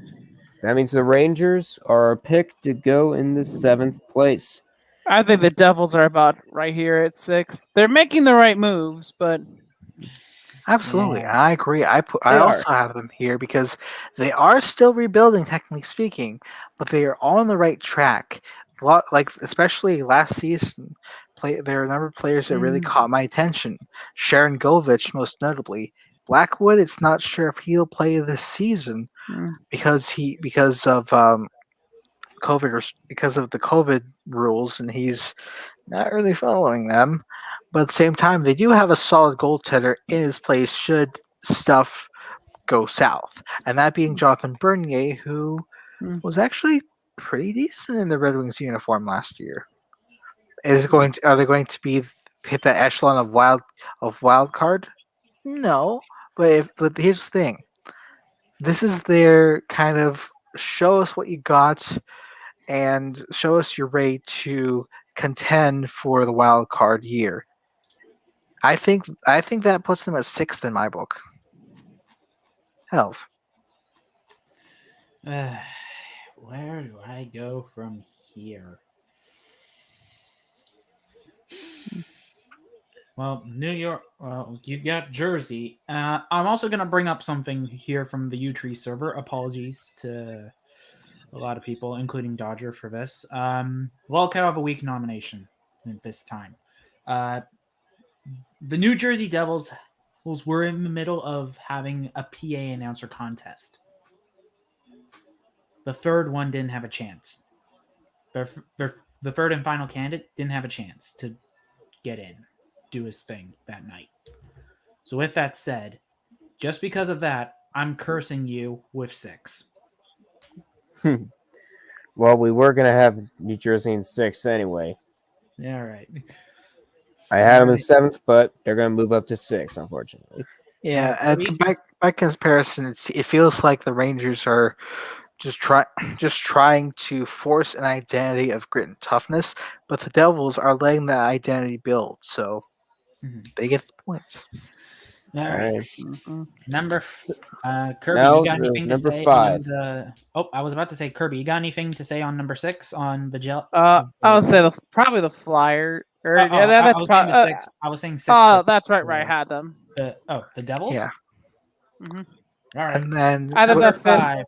that means the Rangers are picked to go in the 7th place. I think the Devils are about right here at 6. They're making the right moves, but Absolutely, Yeah. I agree. I They also are. have them here because they are still rebuilding, technically speaking, but they are on the right track. Like especially last season, there are a number of players that really caught my attention. Sharon Govich, most notably. Blackwood, it's not sure if he'll play this season mm, because of because of the COVID rules, and he's not really following them. But at the same time, they do have a solid goaltender in his place should stuff go south, and that being Jonathan Bernier, who mm. was actually pretty decent in the Red Wings uniform last year. Are they going to be hit that echelon of wild card? No, but here's the thing. This is their kind of show us what you got and show us you're ready to contend for the wild card year. I think that puts them at 6th in my book. Health. Where do I go from here? Well, New York. Well, you got Jersey. I'm also going to bring up something here from the U-Tree server. Apologies to a lot of people, including Dodger, for this. Wildcat of a Week nomination at this time. The New Jersey Devils were in the middle of having a PA announcer contest. The third one didn't have a chance. The third and final candidate didn't have a chance to get in, do his thing that night. So with that said, just because of that, I'm cursing you with 6. Well, we were gonna have New Jersey in 6th anyway. Yeah, all right. I had them in 7th, but they're gonna move up to 6th, unfortunately. Yeah, by comparison, it feels like the Rangers are just trying to force an identity of grit and toughness, but the Devils are letting that identity build, so they get the points. All All right. right. Mhm. Kirby, Now you got the anything to number say 5. on the? Oh, I was about to say Kirby. You got anything to say on number 6 on the gel? I would say probably the Flyer. Or yeah, I that's was saying probably. the 6. I was saying 6. Oh, that's right. Right, I had them. The Devils. Yeah, Mm-hmm. All right. and then I think Number that's 5th. 5.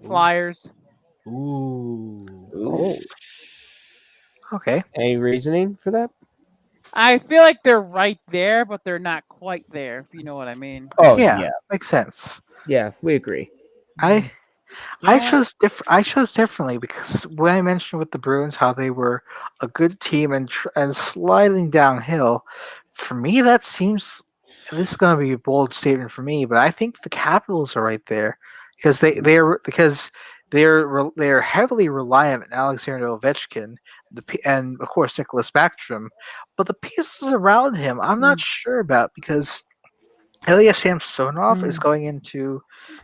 Flyers. Ooh. Ooh. okay. Any reasoning for that? I feel like they're right there, but they're not quite there. If you know what I mean. Oh Yeah, yeah, makes sense. yeah, we agree. I You know I what? chose I chose differently because when I mentioned with the Bruins how they were a good team and sliding downhill, for me that seems this is going to be a bold statement for me, but I think the Capitals are right there because they're heavily reliant on Alexander Ovechkin, and of course Nicholas Backstrom, but the pieces around him I'm not sure about because Ilya Samsonov is going into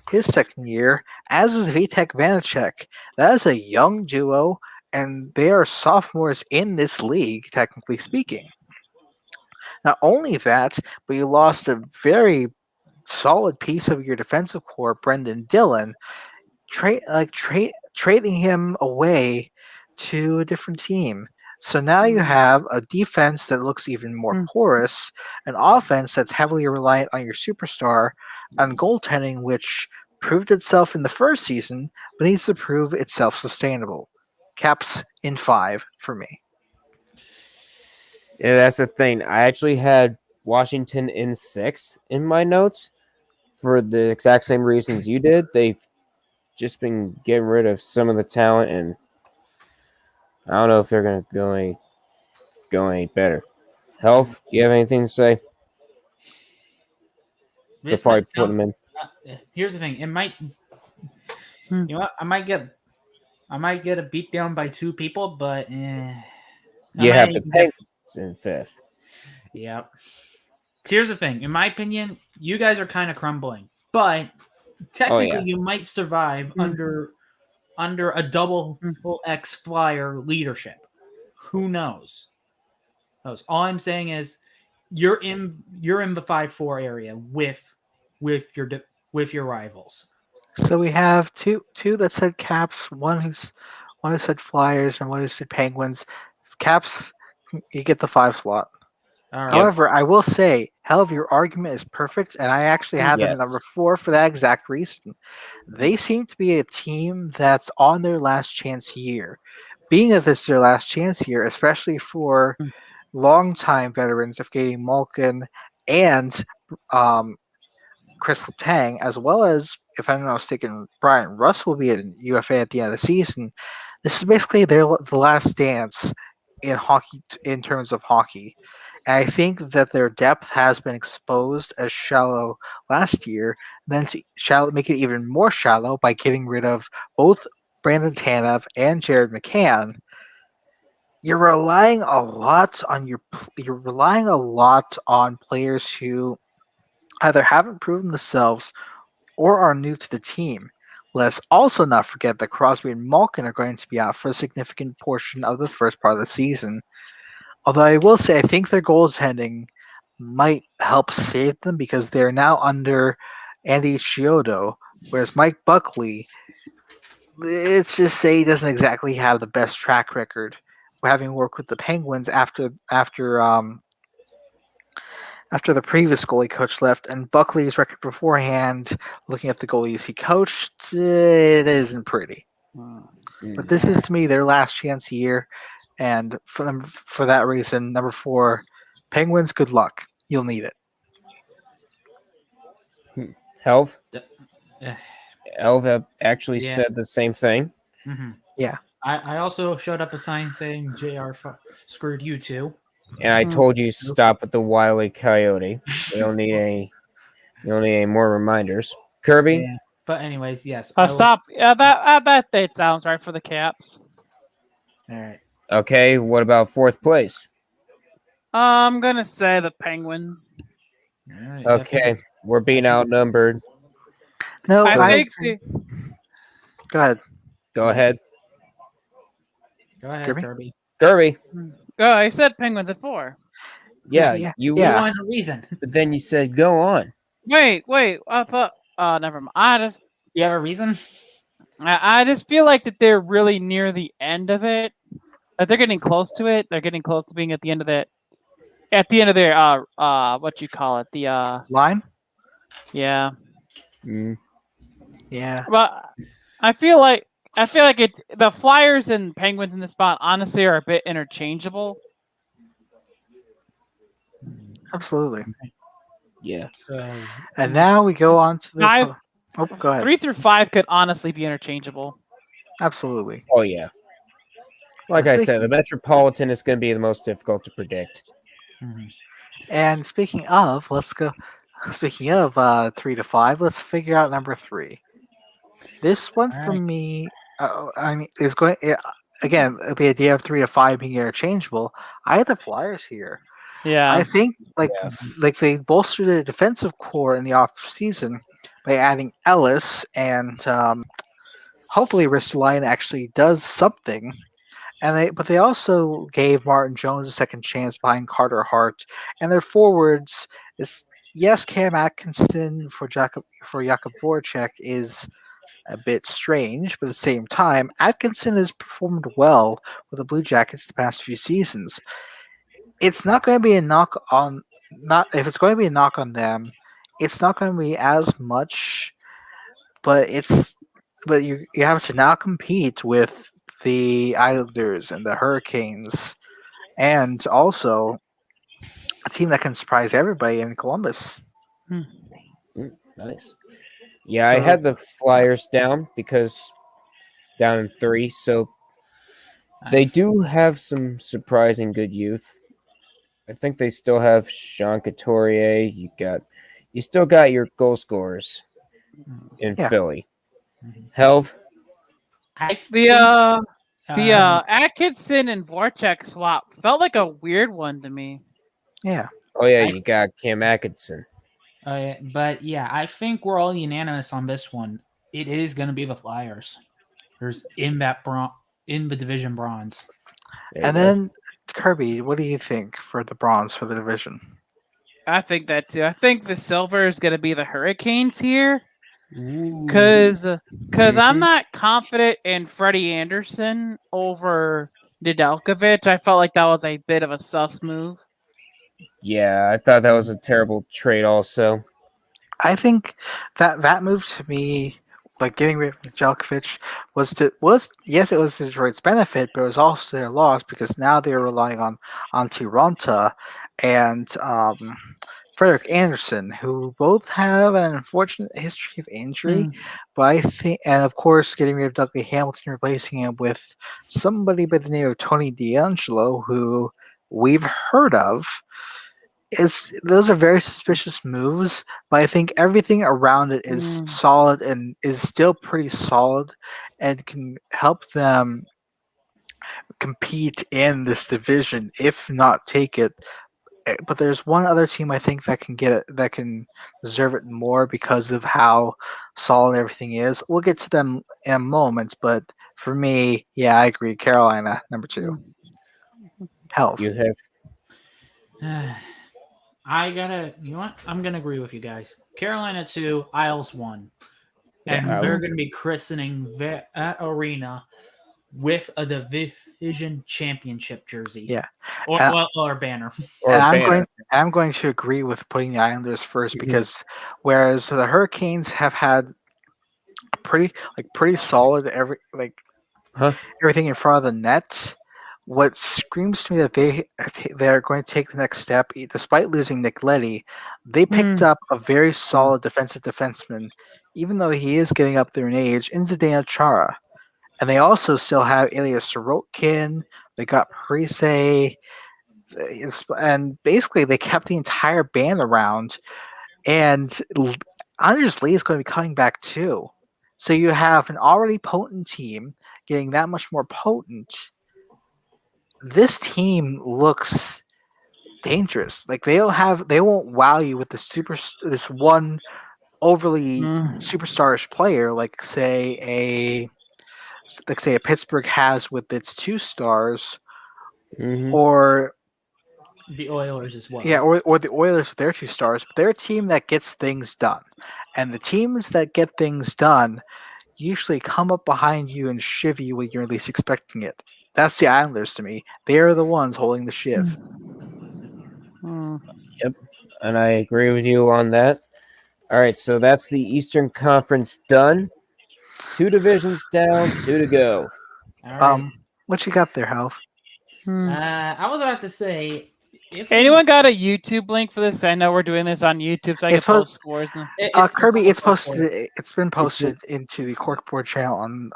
his second year, as is Vitek Vanacek. That is a young duo, and they are sophomores in this league, technically speaking. Not only that, but you lost a very solid piece of your defensive core, Brendan Dillon, trading him away to a different team. So now you have a defense that looks even more porous, an offense that's heavily reliant on your superstar, and goaltending which proved itself in the first season, but needs to prove itself sustainable. Caps in 5 for me. Yeah, that's the thing. I actually had Washington in 6th in my notes for the exact same reasons you did. They've just been getting rid of some of the talent, and I don't know if they're gonna go any better. Health, do you have anything to say This before I might put them in? Here's the thing. It might. You know what? I might get a beat down by 2 people, but You have the Penguins in 5th. Yep. Here's the thing. In my opinion, you guys are kind of crumbling, but technically you might survive under a double X Flyer leadership. Who knows? All I'm saying is you're in the 5-4 area with your rivals. So we have two that said Caps, one who said Flyers, and one who said Penguins. Caps, you get the 5 slot. All right. However, I will say, hell of your argument is perfect, and I actually have them at number 4 for that exact reason. They seem to be a team that's on their last chance year. Being that this is their last chance year, especially for longtime veterans of Gating Malkin and Chris Letang, as well as, if I'm not mistaken, Brian Russ will be at UFA at the end of the season. This is basically the last dance in hockey, in terms of hockey. And I think that their depth has been exposed as shallow last year, then to make it even more shallow by getting rid of both Brandon Tanev and Jared McCann. You're relying a lot on players who either haven't proven themselves or are new to the team. Let's also not forget that Crosby and Malkin are going to be out for a significant portion of the first part of the season. Although I will say I think their goaltending might help save them because they're now under Andy Chiodo, whereas Mike Buckley, let's just say he doesn't exactly have the best track record, having worked with the Penguins after the previous goalie coach left, and Buckley's record beforehand, looking at the goalies he coached, it isn't pretty. But this is, to me, their last chance year, and for that reason, number 4, Penguins, good luck. You'll need it. Helv? Yeah. Elva actually said the same thing. Mm-hmm. Yeah. I also showed up a sign saying JR screwed you too. And I told you stop with the Wile E. Coyote. We don't need any more reminders. Kirby? Yeah. But anyways, yes. Stop. Yeah, that date sounds right for the Caps. All right. Okay, what about 4th place? I'm gonna say the Penguins. All right. Okay, we're being outnumbered. No, I think. think Go ahead. Go ahead. Go ahead, Kirby? Kirby. I said Penguins at 4. Yeah. You wanted a reason. But then you said go on. Wait. I thought. Never mind. You have a reason? I just feel like that they're really near the end of it. Like they're getting close to it. They're getting close to being at the end of that. At the end of their what you call it, the Line? Yeah. Yeah. But I feel like it's the Flyers and Penguins in this spot honestly are a bit interchangeable. Absolutely. Yeah. And now we go on to the go ahead. 3 through 5 could honestly be interchangeable. Absolutely. Oh yeah. Like I said, the Metropolitan is going to be the most difficult to predict. And speaking of, let's go. Speaking of 3 to 5, let's figure out number 3. This one for me, is going again. The idea of 3 to 5 being interchangeable. I have the Flyers here. Yeah, I think like they bolstered the defensive core in the off season by adding Ellis, and hopefully Ristolainen actually does something. But they also gave Martin Jones a second chance behind Carter Hart, and their forwards is Cam Atkinson for Jakub Voracek is a bit strange, but at the same time, Atkinson has performed well with the Blue Jackets the past few seasons. It's not going to be a knock on if it's going to be a knock on them, it's not going to be as much, but you have to now compete with the Islanders and the Hurricanes, and also a team that can surprise everybody in Columbus. Nice. Yeah, I had the Flyers down in 3, so they do have some surprising good youth. I think they still have Sean Couturier. You still got your goal scorers in Philly. Helv? the Atkinson and Voracek swap felt like a weird one to me. Yeah. Oh yeah, I- you got Cam Atkinson. But yeah, I think we're all unanimous on this one. It is going to be the Flyers. There's in the division bronze. There you And go. then Kirby, what do you think for the bronze for the division? I think that too. I think the silver is going to be the Hurricanes here. Ooh. Because I'm Mhm. not confident in Freddie Anderson over Nedeljkovic. I felt like that was a bit of a sus move. Yeah, I thought that was a terrible trade. Also, I think that move to me, like getting rid of Jelkovic, was yes, it was Detroit's benefit, but it was also their loss because now they're relying on Tiranta and Frederick Anderson, who both have an unfortunate history of injury. But I think, and of course, getting rid of Dougley Hamilton, replacing him with somebody by the name of Tony D'Angelo, who we've heard of. Those are very suspicious moves, but I think everything around it is solid and is still pretty solid and can help them compete in this division, if not take it. But there's one other team I think that can get it, that can deserve it more because of how solid everything is. We'll get to them in a moment, but for me, yeah, I agree. Carolina, number 2. Health. you have You know what? I'm gonna agree with you guys. Carolina 2, Isles 1, and Yeah. they're gonna be christening that arena with a division championship jersey. Yeah. or banner. or And Banner. I'm going to agree with putting the Islanders first Mhm. because whereas the Hurricanes have had pretty solid Huh? everything in front of the net, what screams to me that they're going to take the next step, despite losing Nick Leddy, they picked up a very solid defensive defenseman, even though he is getting up there in age, in Zdeno Chara. And they also still have Ilya Sorokin. They got Parise, and basically they kept the entire band around. And Anders Lee is going to be coming back too. So you have an already potent team getting that much more potent. This team looks dangerous. Like they won't wow you with this one overly superstarish player like say a Pittsburgh has with its 2 stars, Mhm. or The Oilers as well. yeah, or the Oilers with their 2 stars. But they're a team that gets things done, and the teams that get things done usually come up behind you and shiv you when you're least expecting it. That's the Islanders to me. They are the ones holding the shiv. Yep, and I agree with you on that. All right, so that's the Eastern Conference done. 2 divisions down, 2 to go. All right. What you got there, Half? I was about to say, if Anyone got a YouTube link for this? I know we're doing this on YouTube, so I can It's supposed- post scores. Kirby, it's posted. posted. It's been posted into the Corkboard channel on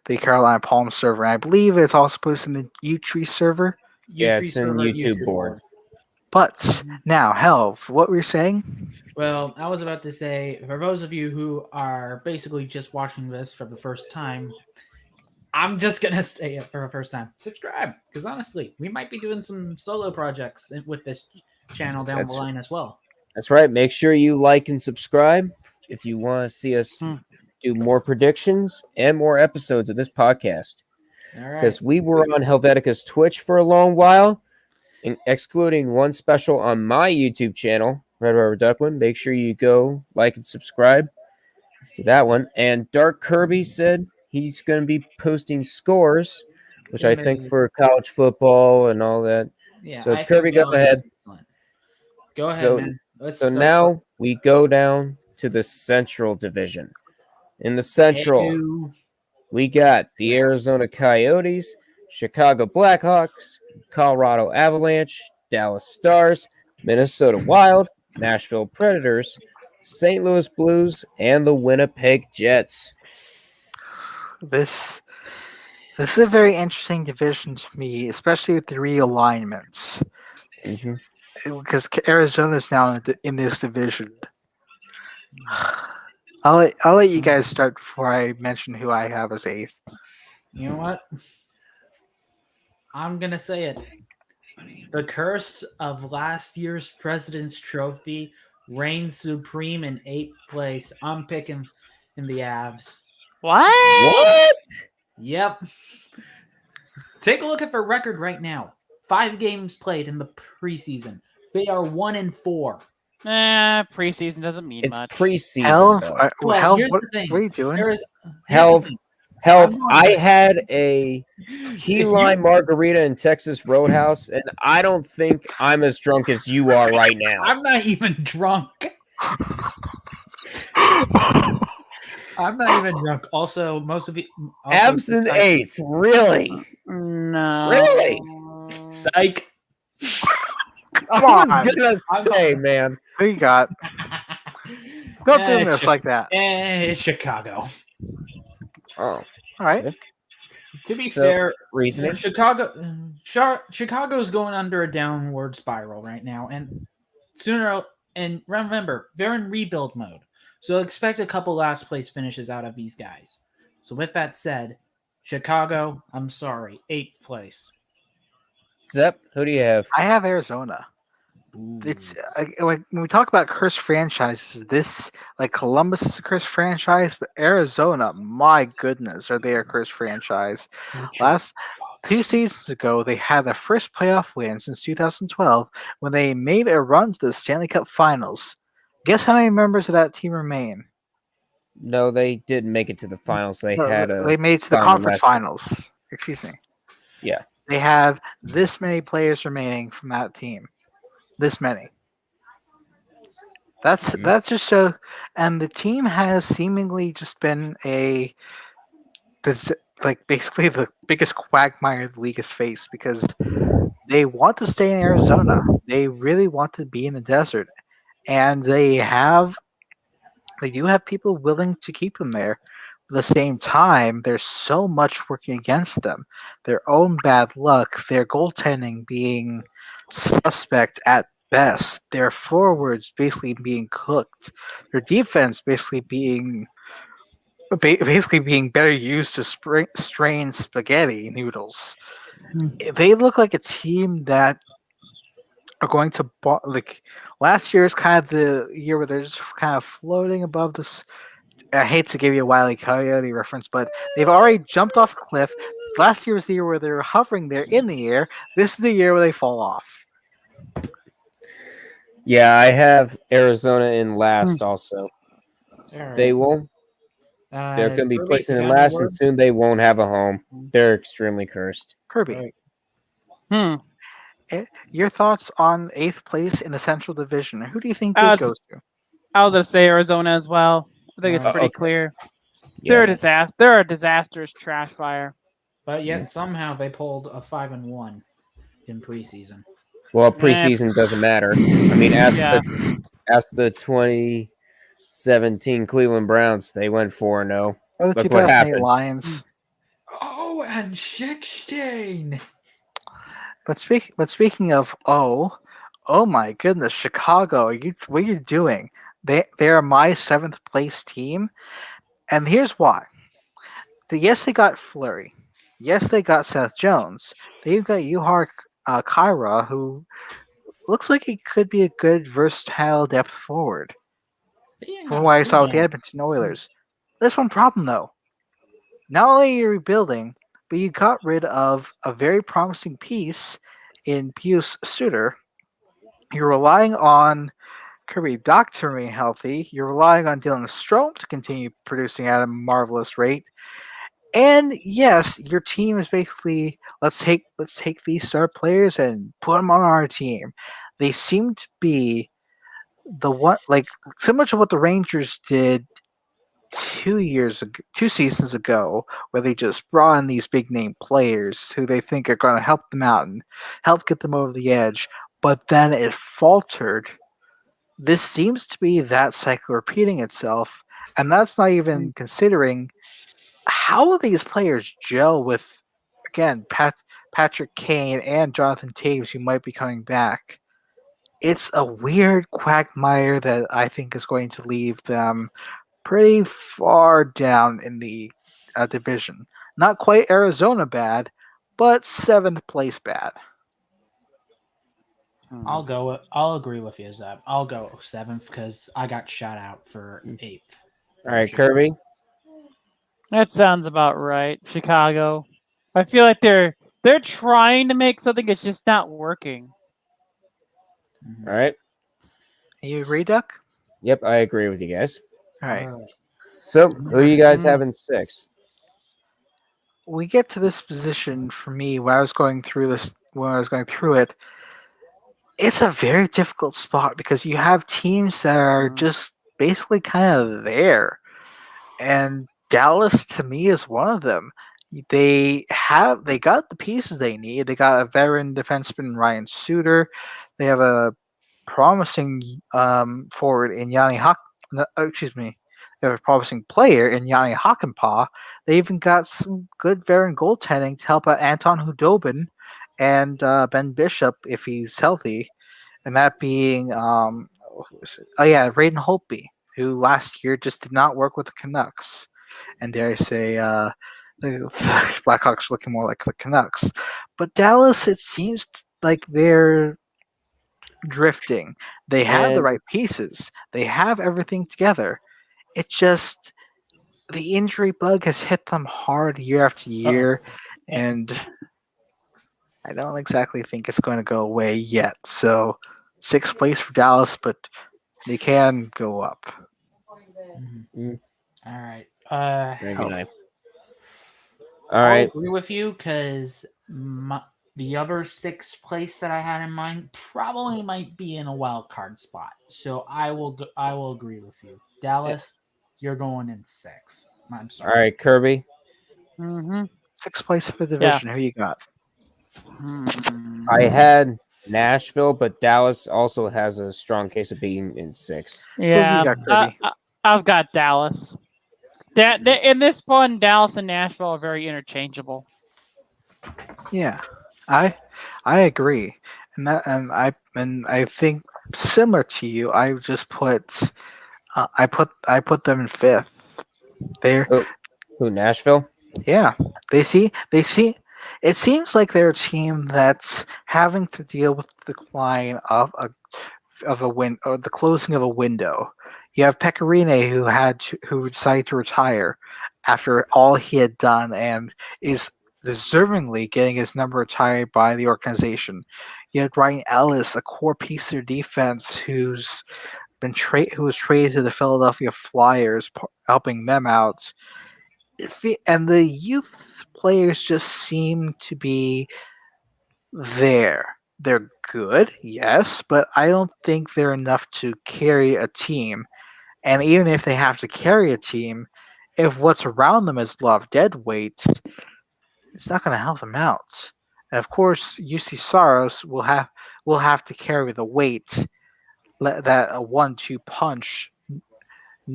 the Carolina Palm server, and I believe it's also posted in the Utree server. Yeah, it's in YouTube board. But now, Helv, what were you saying? Well, I was about to say, for those of you who are basically just watching this for the first time, I'm just gonna say it for the first time. Subscribe, because honestly, we might be doing some solo projects with this channel down the line as well. That's right. Make sure you like and subscribe if you want to see us do more predictions and more episodes of this podcast. All right. Because we were on Helvetica's Twitch for a long while, excluding one special on my YouTube channel, Red Rubber Duckland. Make sure you go like and subscribe to that one. And Dark Kirby said he's going to be posting scores, which I think for college football and all that. Yeah. So Kirby, go ahead. Go ahead, man. So now we go down to the Central Division. In the Central, we got the Arizona Coyotes, Chicago Blackhawks, Colorado Avalanche, Dallas Stars, Minnesota Wild, Nashville Predators, St. Louis Blues, and the Winnipeg Jets. This is a very interesting division to me, especially with the realignments. Because Arizona is now in this division. I'll let you guys start before I mention who I have as 8th. You know what? I'm gonna say it. The curse of last year's President's Trophy reigns supreme in 8th place. I'm picking in the Avs. What? Yep. Take a look at their record right now. 5 games played in the preseason. They are 1-4. Preseason doesn't mean It's much. preseason Hell, though. Well, hell, here's what the thing. are you doing? Here's Health, the thing. health. I'm not I gonna- had a key If lime you- margarita in Texas Roadhouse, and I don't think I'm as drunk as you are right now. I'm not even drunk. I'm not even drunk. Also, most of you. Abs in eighth, really? No. Really? Psych. Come I was on. gonna say, man. Who you got? Don't do this like that. It's Chicago. Oh, All right. To be So, fair, reasoning. Chicago's going under a downward spiral right now, and remember they're in rebuild mode, so expect a couple last place finishes out of these guys. So with that said, Chicago, I'm sorry, 8th place. Zep, who do you have? I have Arizona. It's when we talk about cursed franchises, this like Columbus is a cursed franchise, but Arizona, my goodness, are they a cursed franchise? Last 2 seasons ago, they had their first playoff win since 2012 when they made a run to the Stanley Cup Finals. Guess how many members of that team remain? No, they didn't make it to the finals. They No, had a. they made it to the final conference last- finals. Excuse me. Yeah. They have this many players remaining from that team. This many. That's just so, and the team has seemingly just been basically the biggest quagmire the league has faced because they want to stay in Arizona. They really want to be in the desert, and they do have people willing to keep them there. At the same time, there's so much working against them. Their own bad luck, their goaltending being suspect at best, their forwards basically being cooked, their defense basically being better used to strain spaghetti noodles. They look like a team that are going to like last year is kind of the year where they're just kind of floating above this. I hate to give you a Wile E. Coyote reference, but they've already jumped off a cliff. Last year was the year where they were hovering there in the air. This is the year where they fall off. Yeah, I have Arizona in last also. They won't. They're going to be placing in last, and soon they won't have a home. They're extremely cursed. Kirby, Hmm. your thoughts on 8th place in the Central Division? Who do you think Uh, it goes to? I was gonna say Arizona as well. I think it's pretty Okay. clear. Yeah. They're a disaster. They're a disastrous trash fire. But yet somehow they pulled a 5-1 in preseason. Well, preseason doesn't matter. I mean, ask the 2017 Cleveland Browns. They went 4-0. Or the Look what 2008 happened. Lions. Oh, and Schickstein. But speaking of oh my goodness, Chicago, what are you doing? They are my 7th place team, and here's why. Yes, they got Fleury. Yes, they got Seth Jones. They've got Yuhar Kyra, who looks like he could be a good versatile depth forward. From what I saw with the Edmonton Oilers. There's one problem though. Not only are you rebuilding, but you got rid of a very promising piece in Pius Suter. You're relying on Kirby Dach to remain healthy. You're relying on Dylan Strome to continue producing at a marvelous rate. And yes, your team is basically let's take these star players and put them on our team. They seem to be the one like similar to what the Rangers did 2 seasons ago, where they just brought in these big name players who they think are going to help them out and help get them over the edge, but then it faltered. This seems to be that cycle repeating itself, and that's not even considering how will these players gel with, again, Patrick Kane and Jonathan Taves, who might be coming back. It's a weird quagmire that I think is going to leave them pretty far down in the division. Not quite Arizona bad, but 7th place bad. I'll agree with you, Zeb. I'll go 7th because I got shot out for 8th. All right, Kirby. That sounds about right. Chicago. I feel like they're trying to make something. It's just not working. All right. You agree, Duck? Yep, I agree with you guys. All right. So, who do you guys have in 6? We get to this position for me when I was going through it. It's a very difficult spot because you have teams that are just basically kind of there, and Dallas to me is one of them. They got the pieces they need. They got a veteran defenseman, Ryan Suter. They have a promising forward in excuse me. They have a promising player in Yanni Hakanpää. They even got some good veteran goaltending to help out Anton Hudobin and Ben Bishop if he's healthy, and that being who is it? Oh yeah, Braden Holtby, who last year just did not work with the Canucks, and dare I say, the Blackhawks looking more like the Canucks. But Dallas, it seems like they're drifting. They have the And- right pieces. They have everything together. It just the injury bug has hit them hard year after year, and I don't exactly think it's going to go away yet. So 6th place for Dallas, but they can go up. Mm. All right. Very Oh. good night. All I'll right. agree with you because the other 6th place that I had in mind probably might be in a wild card spot. So I will agree with you. Dallas, you're going in 6th. I'm All sorry. right, Kirby. Mm-hmm. 6th place for the division. Who you got? I had Nashville, but Dallas also has a strong case of being in 6. Yeah, Who you got, Kirby? I've got Dallas. In this one, Dallas and Nashville are very interchangeable. Yeah, I agree, and I think similar to you. I just put I put them in 5th. They're Who, Nashville? yeah. They see. It seems like they're a team that's having to deal with the decline of the closing of a window. You have Pecorine who decided to retire after all he had done and is deservingly getting his number retired by the organization. You had Ryan Ellis, a core piece of their defense, who was traded to the Philadelphia Flyers, helping them out. And the youth players just seem to be there. They're good, yes, but I don't think they're enough to carry a team. And even if they have to carry a team, if what's around them is a lot of dead weight, it's not going to help them out. And of course, UC Saros will have to carry the weight that a 1-2 punch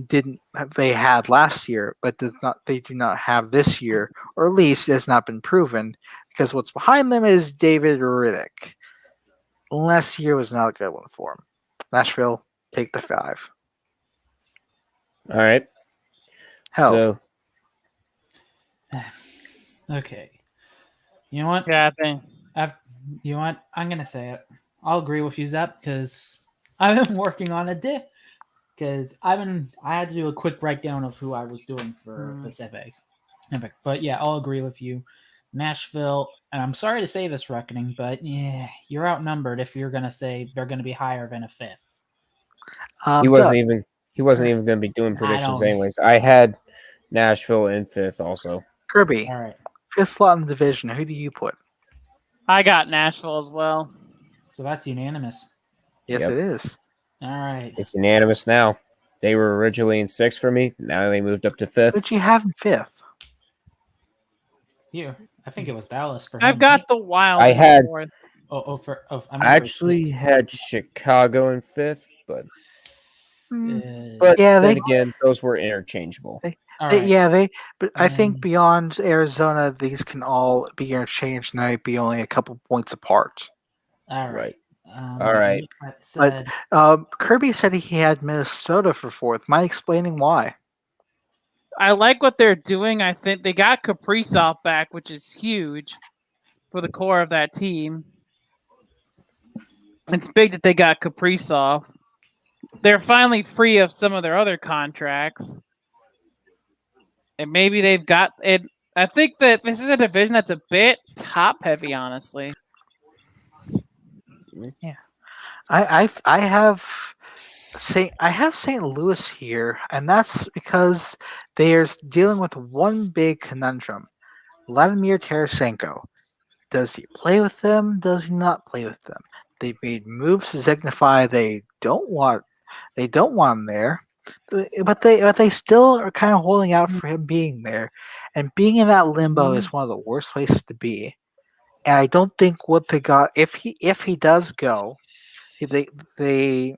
didn't they had last year, but they do not have this year, or at least it has not been proven, because what's behind them is David Riddick. Last year was not a good one for him. Nashville, take the 5. All right. Hell, So, Okay. You know what? Yeah, I think. You know what? I'm gonna say it. I'll agree with you, Zep, because I've been working on a dip. Because I had to do a quick breakdown of who I was doing for Pacific. But yeah, I'll agree with you. Nashville, and I'm sorry to say this, Reckoning, but yeah, you're outnumbered if you're gonna say they're gonna be higher than a 5th. he wasn't even going to be doing predictions don't- anyways. I had Nashville in 5th also. Kirby, All right. 5th slot in the division. Who do you put? I got Nashville as well. So that's unanimous. Yes, Yep. it is. All right. It's unanimous now. They were originally in 6th for me. Now they moved up to 5th. Who'd you have in 5th? Here, I think it was Dallas for him. I've got the Wild. I had- fourth. I actually had Chicago in 5th, but Yeah, then they again, those were interchangeable. But I think beyond Arizona, these can all be interchanged, and they'd be only a couple points apart. All Right. right. All right. That But said, Kirby said he had Minnesota for 4th. Mind explaining why? I like what they're doing. I think they got Kaprizov back, which is huge for the core of that team. It's big that they got Kaprizov. They're finally free of some of their other contracts. And maybe they've got it. I think that this is a division that's a bit top heavy, honestly. Yeah, I have St. Louis here, and that's because they're dealing with one big conundrum: Vladimir Tarasenko. Does he play with them? Does he not play with them? They made moves to signify they don't want him there, but they still are kind of holding out for him being there, and being in that limbo is one of the worst places to be. And I don't think what they got if he does go, they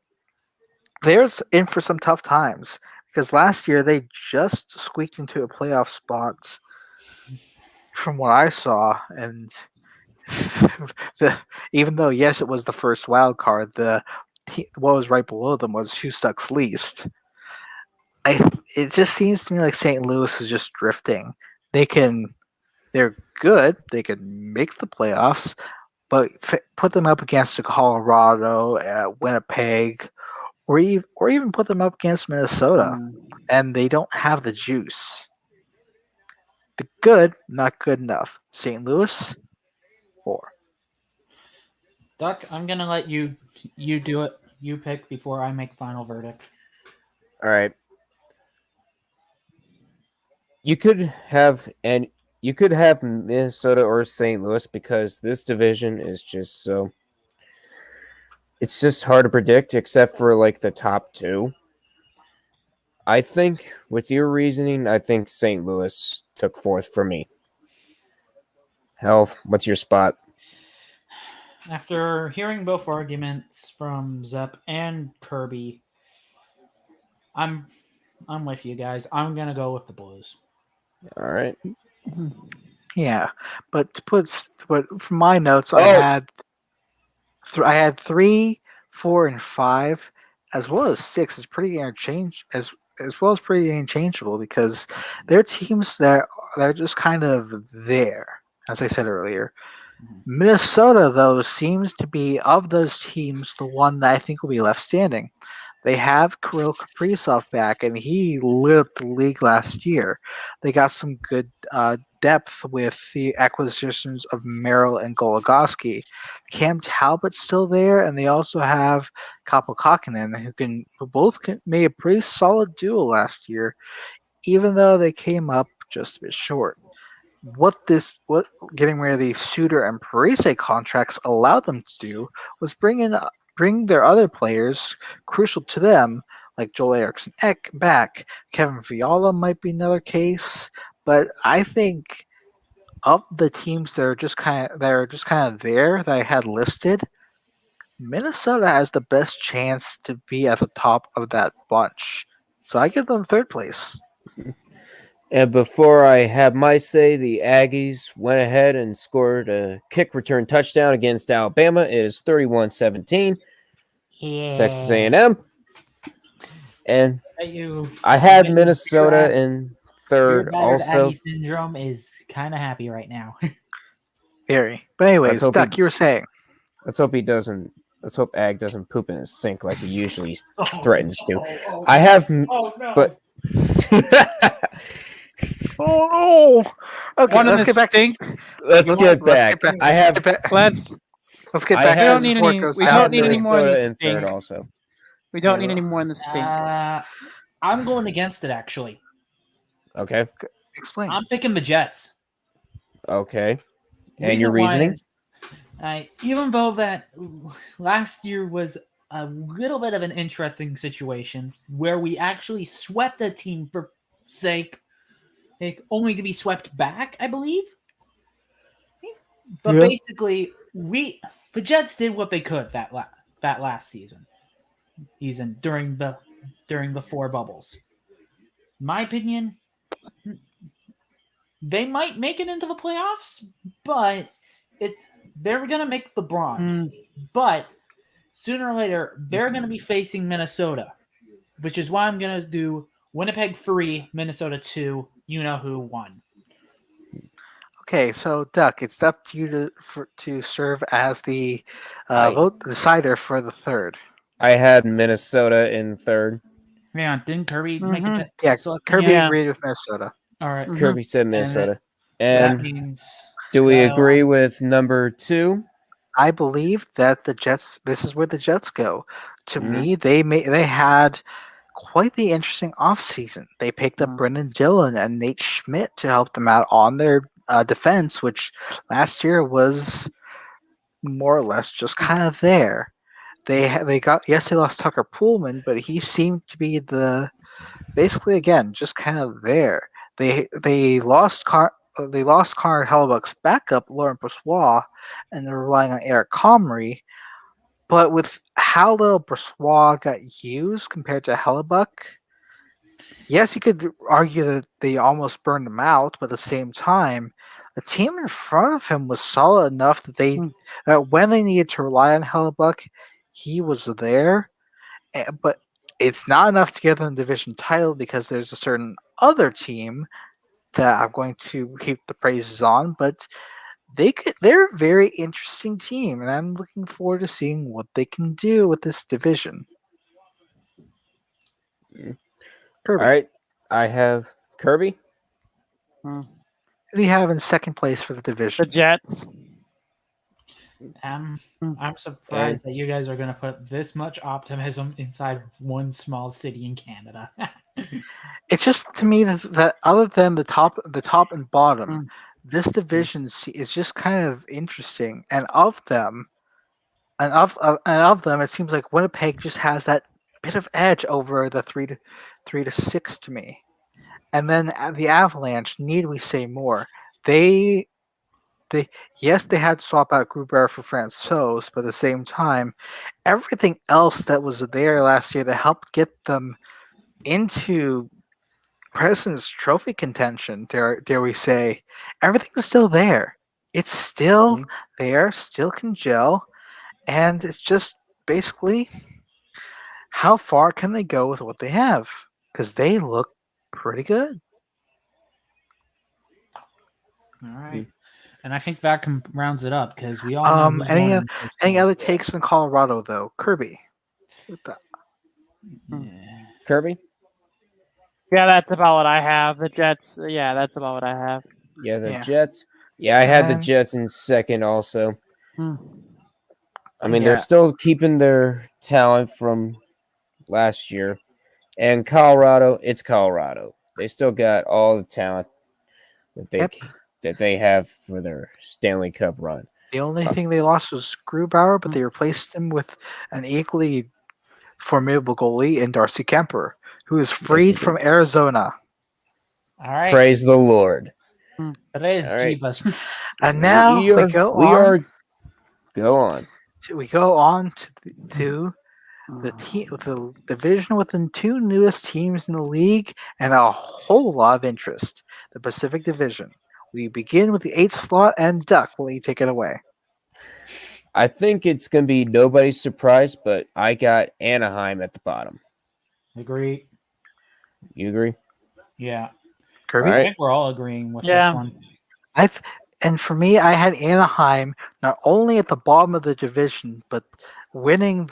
they're in for some tough times because last year they just squeaked into a playoff spot from what I saw, and even though yes, it was the first wild card, what was right below them was who sucks least. It just seems to me like St. Louis is just drifting. They're good. They can make the playoffs, but put them up against Colorado, Winnipeg, or even put them up against Minnesota, and they don't have the juice. The good, not good enough. St. Louis, 4. Duck, I'm gonna let you do it. You pick before I make final verdict. All right. You could have Minnesota or St. Louis because this division is just so. It's just hard to predict, except for like the top 2. I think, with your reasoning, I think St. Louis took 4th for me. Hell, what's your spot? After hearing both arguments from Zepp and Kirby, I'm with you guys. I'm gonna go with the Blues. All right. Yeah, but from my notes, I had 3, 4, and 5, as well as 6 is pretty as well as pretty interchangeable because they're teams that they're just kind of there, as I said earlier. Minnesota, though, seems to be of those teams the one that I think will be left standing. They have Kirill Kaprizov back, and he lit up the league last year. They got some good depth with the acquisitions of Merrill and Goligoski. Cam Talbot's still there, and they also have Kaapo Kakkonen, who both made a pretty solid duo last year, even though they came up just a bit short. What getting rid of the Suter and Parise contracts allowed them to do was bring their other players crucial to them, like Joel Eriksson Ek back. Kevin Fiala might be another case, but I think of the teams that are just kind of there that I had listed, Minnesota has the best chance to be at the top of that bunch. So I give them 3rd place. And before I have my say, the Aggies went ahead and scored a kick return touchdown against Alabama. It is 31-17. Yeah. Texas A&M. And You, I had Minnesota in 3rd also. Aggie syndrome is kind of happy right now. Very. But anyways, Duck, you were saying. Let's hope Ag doesn't poop in his sink like he usually threatens to. I have, but. Oh no! Okay, let's get back. Let's get back. I have. Let's get back. We don't need any. We don't need any more in the stink. Also, we don't need any more in the stink. I'm going against it actually. Okay. Explain. I'm picking the Jets. Okay. And your reasoning? Even though that last year was a little bit of an interesting situation where we actually swept a team for sake, only to be swept back, I believe. But basically, the Jets did what they could that last season during the 4 bubbles. In my opinion, they might make it into the playoffs, but they're gonna make the bronze. But sooner or later, they're gonna be facing Minnesota, which is why I'm gonna do Winnipeg 3, Minnesota 2. You know who won. Okay, so Duck, it's up to you to serve as the I vote decider for the third. I had Minnesota in third. Hang on, didn't Kirby make Mhm. it? Yeah, Selection Kirby yet? Yeah. agreed with Minnesota. All right. Mhm. Kirby said And Minnesota. that And means do we Kyle- agree with number 2? I believe that the Jets. This is where the Jets go. To Mhm. me, they had quite the interesting offseason. They picked up Mhm. Brendan Dillon and Nate Schmidt to help them out on their defense, which last year was more or less just kind of there. They got, yes, they lost Tucker Pullman, but he seemed to be the basically again just kind of there. They lost Connor Hellebuck's backup Lauren Brossois, and they're relying on Eric Comrie. But with how little Brossois got used compared to Hellebuck, yes, you could argue that they almost burned him out, but at the same time, the team in front of him was solid enough that that when they needed to rely on Hellebuck, he was there. But it's not enough to get them the division title because there's a certain other team that I'm going to heap the praises on, but they're a very interesting team, and I'm looking forward to seeing what they can do with this division. All Kirby, right. I have Kirby. who do you have in second place for the The division? Jets. I'm Mm. surprised that you guys are going to put this much optimism inside of one small city in Canada. It's just to me that other than the top and bottom, Mm. this division is just kind of interesting. And of them, it seems like Winnipeg just has that bit of edge over the 3 to 6 to me. And then the Avalanche, need we say more? They yes, they had to swap out Gruber for Francois, but at the same time, everything else that was there last year that helped get them into President's Trophy contention, dare we say, everything's still there. It's still Mhm. there, still can gel, and it's just basically how far can they go with what they have? Because they look pretty good. All right. And I think that rounds it up because we all know who's Any going in the first any place. other takes in Colorado though? Kirby. With that. Yeah. Kirby. Yeah, that's about what I have. The Jets. Yeah, that's about what I have. Yeah, the Yeah. Jets. Yeah, I had the And- Jets in second also. Hmm. I mean, Yeah. they're still keeping their talent from last year. And Colorado, it's Colorado. They still got all the talent that Yep. they have for their Stanley Cup run. The only thing they lost was Grubauer, but they replaced him with an equally formidable goalie in Darcy Kemper, who is freed from Arizona. All right. Praise the Lord. Today's All right. Jeebus. And now we are, go on to the team, the division with the two newest teams in the league and a whole lot of interest, the Pacific Division. We begin with the 8th slot, and Duck, will you take it away? I think it's going to be nobody's surprise, but I got Anaheim at the bottom. Agree. You agree? Yeah. Kirby? All I right. think we're all agreeing with Yeah. this one. And for me, I had Anaheim not only at the bottom of the division, but winning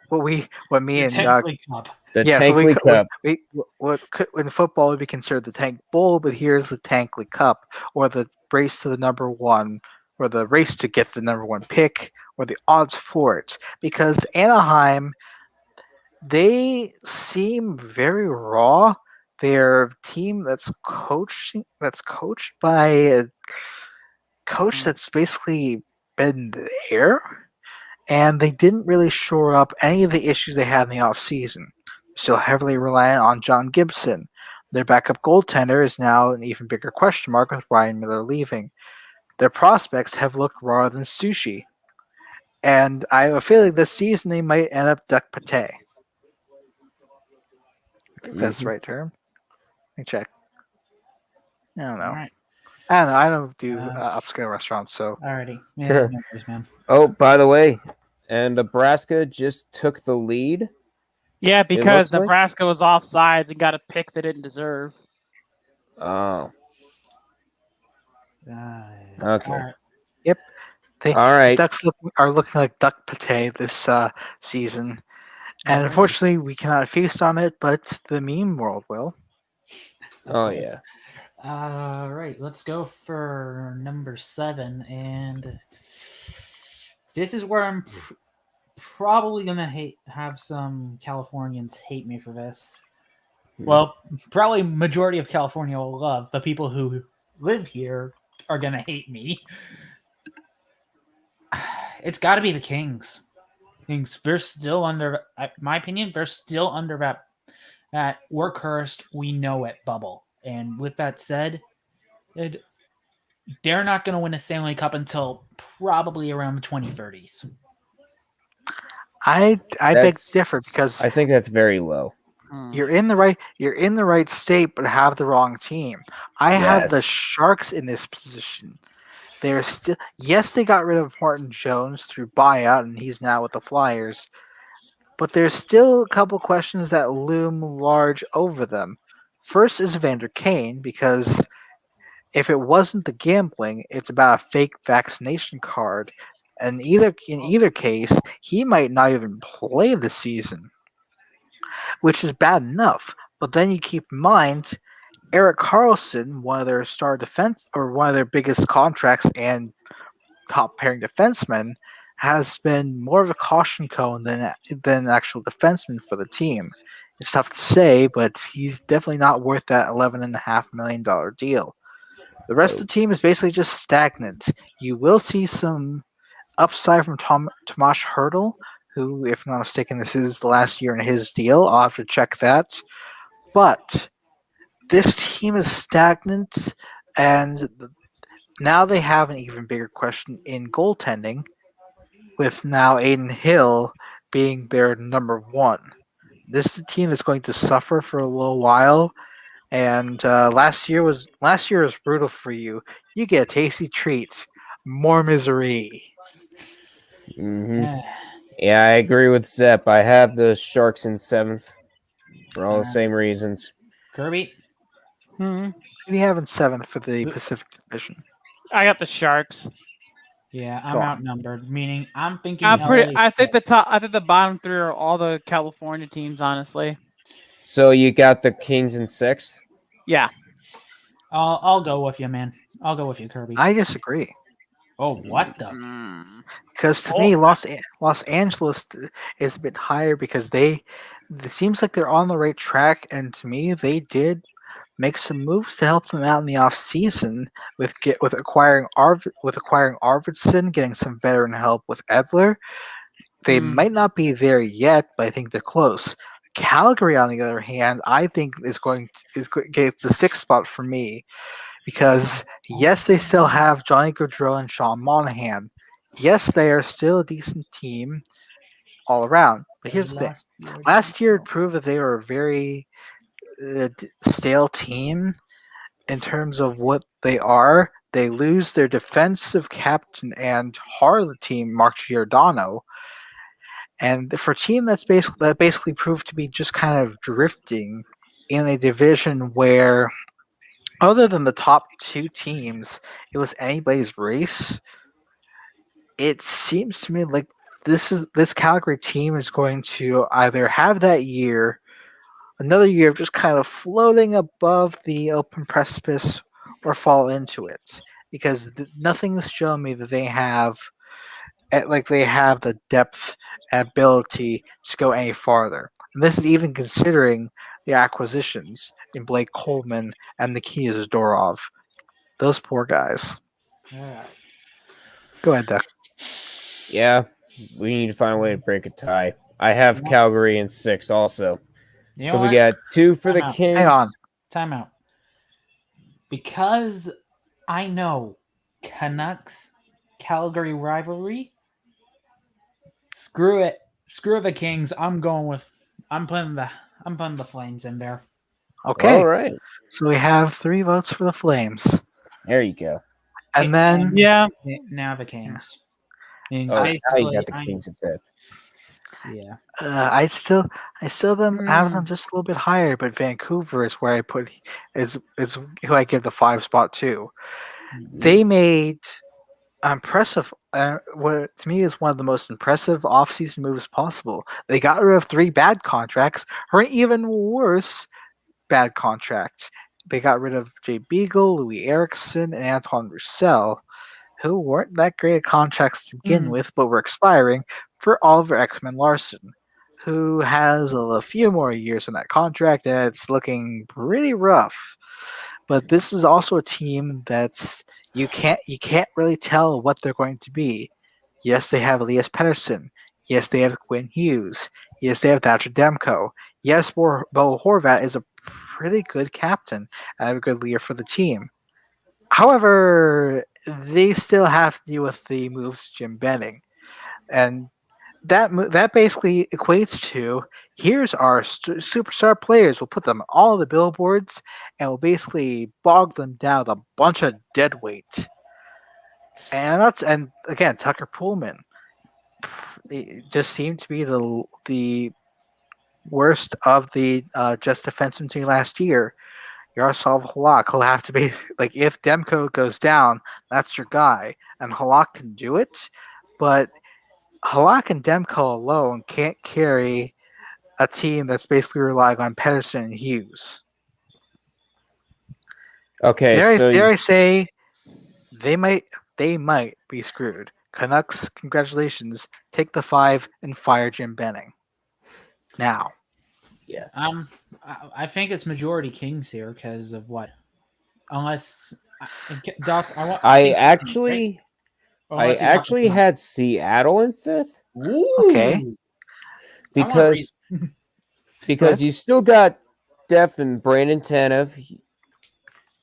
what me The and Doug. Technically Cup. The Yeah, so Tankley Cup. what could, in football would be considered the Tank Bowl, but here's the Tankley Cup, or the race to the number one, or the race to get the number one pick, or the odds for it. Because Anaheim, they seem very raw. They're a team that's coached by a coach that's basically been there, and they didn't really shore up any of the issues they had in the offseason. Still heavily reliant on John Gibson. Their backup goaltender is now an even bigger question mark with Ryan Miller leaving. Their prospects have looked rawer than sushi. And I have a feeling this season they might end up duck pate. I think that's the right term. Let me check. I don't know. All right. I don't do upscale restaurants, so Alrighty. Yeah, Sure. no worries, man. Oh, by the way, and Nebraska just took the lead. Yeah, because looks like- Nebraska was offsides and got a pick they didn't deserve. Oh. Okay. All right. They, All the right. Ducks are looking like duck pate this season, and Alright. unfortunately, we cannot feast on it, but the meme world will. Oh Okay. yeah. All right, let's go for number 7, and this is where I'm probably gonna have some Californians hate me for this. Well, probably majority of California will love. The people who live here are gonna hate me. It's got to be the Kings. Kings. They're still under, my opinion. They're still under that we're cursed. We know it bubble. And with that said, they're not going to win a Stanley Cup until probably around the 2030s. I beg to differ because I think that's very low. you're in the right state, but have the wrong team. I have the Yes. Sharks in this position. They're still yes, they got rid of Martin Jones through buyout, and he's now with the Flyers. But there's still a couple questions that loom large over them. First is Evander Kane, because if it wasn't the gambling, it's about a fake vaccination card. And in either case, he might not even play the season, which is bad enough. But then you keep in mind Eric Carlson, one of their star defense or one of their biggest contracts and top pairing defensemen, has been more of a caution cone than an actual defenseman for the team. It's tough to say, but he's definitely not worth that $11.5 million deal. The rest of the team is basically just stagnant. You will see some upside from Tomas Hertl, who, if I'm not mistaken, this is the last year in his deal. I'll have to check that. But this team is stagnant, and now they have an even bigger question in goaltending, with now Aiden Hill being their number one. This is a team that's going to suffer for a little while, and last year was brutal for you. You get a tasty treat, more misery. Hmm. Eh, Yeah, I agree with Zepp. I have the Sharks in 7th for all the Alright. same reasons. Kirby? Hmm. Who do you have in seventh for the Who- Pacific Division? I got the Sharks. Yeah, I'm Go on. outnumbered, meaning I'm thinking I think LA. I think the bottom three are all the California teams. Honestly, So you got the Kings in 6th? yeah. I'll go with you, man. I'll go with you, Kirby. I disagree. Oh, what the? Because to me, Los Angeles is a bit higher because it seems like they're on the right track, and to me, they did make some moves to help them out in the off season with acquiring Arvidsson, getting some veteran help with Edler. They might not be there yet, but I think they're close. Calgary, on the other hand, I think gets the 6th spot for me because yes, they still have Johnny Gaudreau and Sean Monahan. Yes, they are still a decent team all around. But here's the thing: last year it proved that they were a very stale team in terms of what they are. They lose their defensive captain and heart of the team, Mark Giordano. And for a team that basically proved to be just kind of drifting in a division where, other than the top 2 teams, it was anybody's race. It seems to me like this Calgary team is going to either have that year, another year of just kind of floating above the open precipice, or fall into it, because nothing's shown me that they have the depth and ability to go any farther. And this is even considering the acquisitions in Blake Coleman and Nikita Zadorov. Those poor guys. Alright. Go ahead, Duck. Yeah, we need to find a way to break a tie. I have Calgary in 6 also. You So know we what? got 2 for the Time out. Kings. Hang on. Time out. Because I know Canucks Calgary rivalry. Screw it. Screw the Kings. I'm putting the Flames in there. Okay. All right. So we have 3 votes for the Flames. There you go. And then Yeah. Now the Kings. And Oh, now you basically, got the Kings in 5th. Yeah. I still have them just a little bit higher, but Vancouver is where I put is who I give the 5 spot to. They made impressive. What to me is one of the most impressive offseason moves possible. They got rid of 3 bad contracts, or an even worse bad contract. They got rid of Jay Beagle, Louis Erickson, and Antoine Roussel, who weren't that great at contracts to begin with, but were expiring, for Oliver Ekman-Larsson, who has a few more years on that contract, and it's looking pretty rough. But this is also a team that's you can't really tell what they're going to be. Yes, they have Elias Pettersson. Yes, they have Quinn Hughes. Yes, they have Thatcher Demko. Yes, Bo Horvat is a pretty good captain and a good leader for the team. However, they still have to deal with the moves Jim Benning, and that basically equates to here's our superstar players. We'll put them on all the billboards, and we'll basically bog them down with a bunch of dead weight. And again, Tucker Pullman, it just seemed to be the worst of the just defenseman team last year. Yaroslav Halak will have to be like if Demko goes down, that's your guy, and Halak can do it, but Halak and Demko alone can't carry a team that's basically relying on Pedersen and Hughes. Okay, Dare I say they might be screwed. Canucks, congratulations. Take the 5 and fire Jim Benning. Now. Yeah. I think it's majority Kings here because of what? Unless Doc, I actually had Seattle in 5th. Ooh. Okay. Because you still got Def and Brandon Tanev,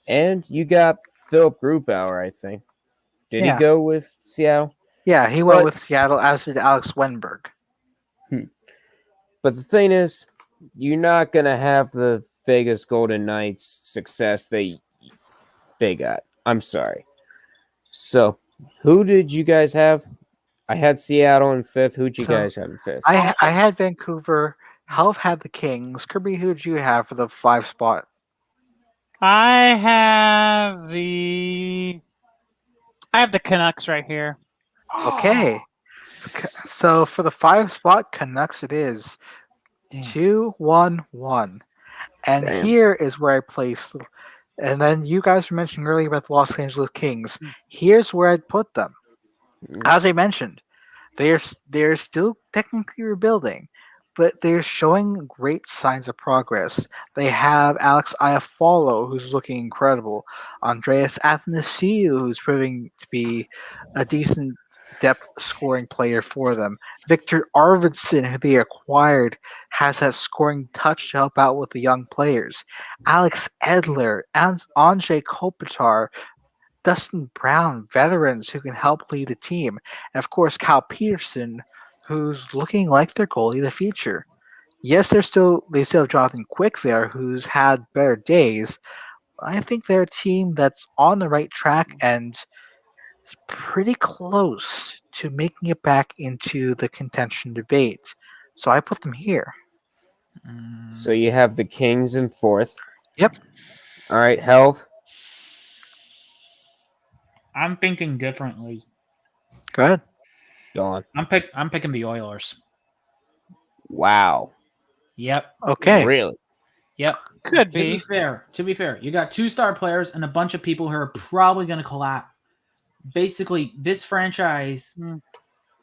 and you got Philip Grubauer, I think. Did he go with Seattle? Yeah, he went with Seattle, as did Alex Wenberg. But the thing is, you're not going to have the Vegas Golden Knights success they got. I'm sorry. So, who did you guys have? I had Seattle in 5th. Who'd you guys have in 5th? I had Vancouver. Helv had the Kings. Kirby, who'd you have for the 5 spot? I have the Canucks right here. Okay. So for the 5 spot, Canucks it is. Damn. 2-1-1. And Damn. here is where I place. And then you guys were mentioning earlier about the Los Angeles Kings. Here's where I'd put them. As I mentioned, they're still technically rebuilding, but they're showing great signs of progress. They have Alex Iafallo, who's looking incredible. Andreas Athanasiou, who's proving to be a decent depth scoring player for them. Victor Arvidsson, who they acquired, has that scoring touch to help out with the young players. Alex Edler, and Andrzej Kopitar, Dustin Brown, veterans who can help lead the team. And of course, Cal Peterson, who's looking like their goalie of the future. Yes, they still have Jonathan Quick there, who's had better days. I think they're a team that's on the right track and is pretty close to making it back into the contention debate. So I put them here. So you have the Kings in 4th. Yep. All right, Helv. I'm thinking differently. Go ahead. Go on. I'm picking the Oilers. Wow. Yep. Okay. Really? Yep. Could To be. be fair, you got 2 star players and a bunch of people who are probably going to collapse. Basically, this franchise.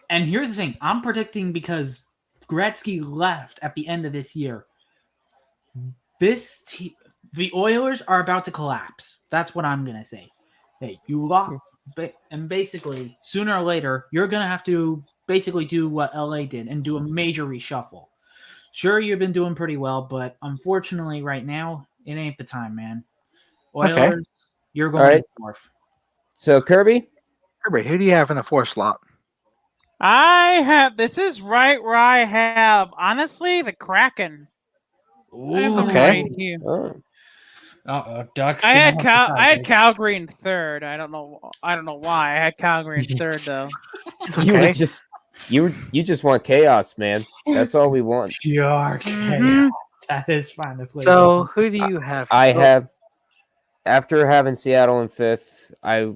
And here's the thing: I'm predicting because Gretzky left at the end of this year. The Oilers are about to collapse. That's what I'm gonna say. Hey, you lost, and basically, sooner or later, you're gonna have to basically do what LA did and do a major reshuffle. Sure, you've been doing pretty well, but unfortunately, right now, it ain't the time, man. Oilers, you're going to the 4th. So Kirby, who do you have in the 4th slot? This is right where I have, honestly, the Kraken. I have them Okay. right here. Ducks. I had Calgary in 3rd. I don't know why. I had Calgary in 3rd though. Okay. You just want chaos, man. That's all we want. Pure chaos. That is fine. So who do you have? I after having Seattle in fifth, I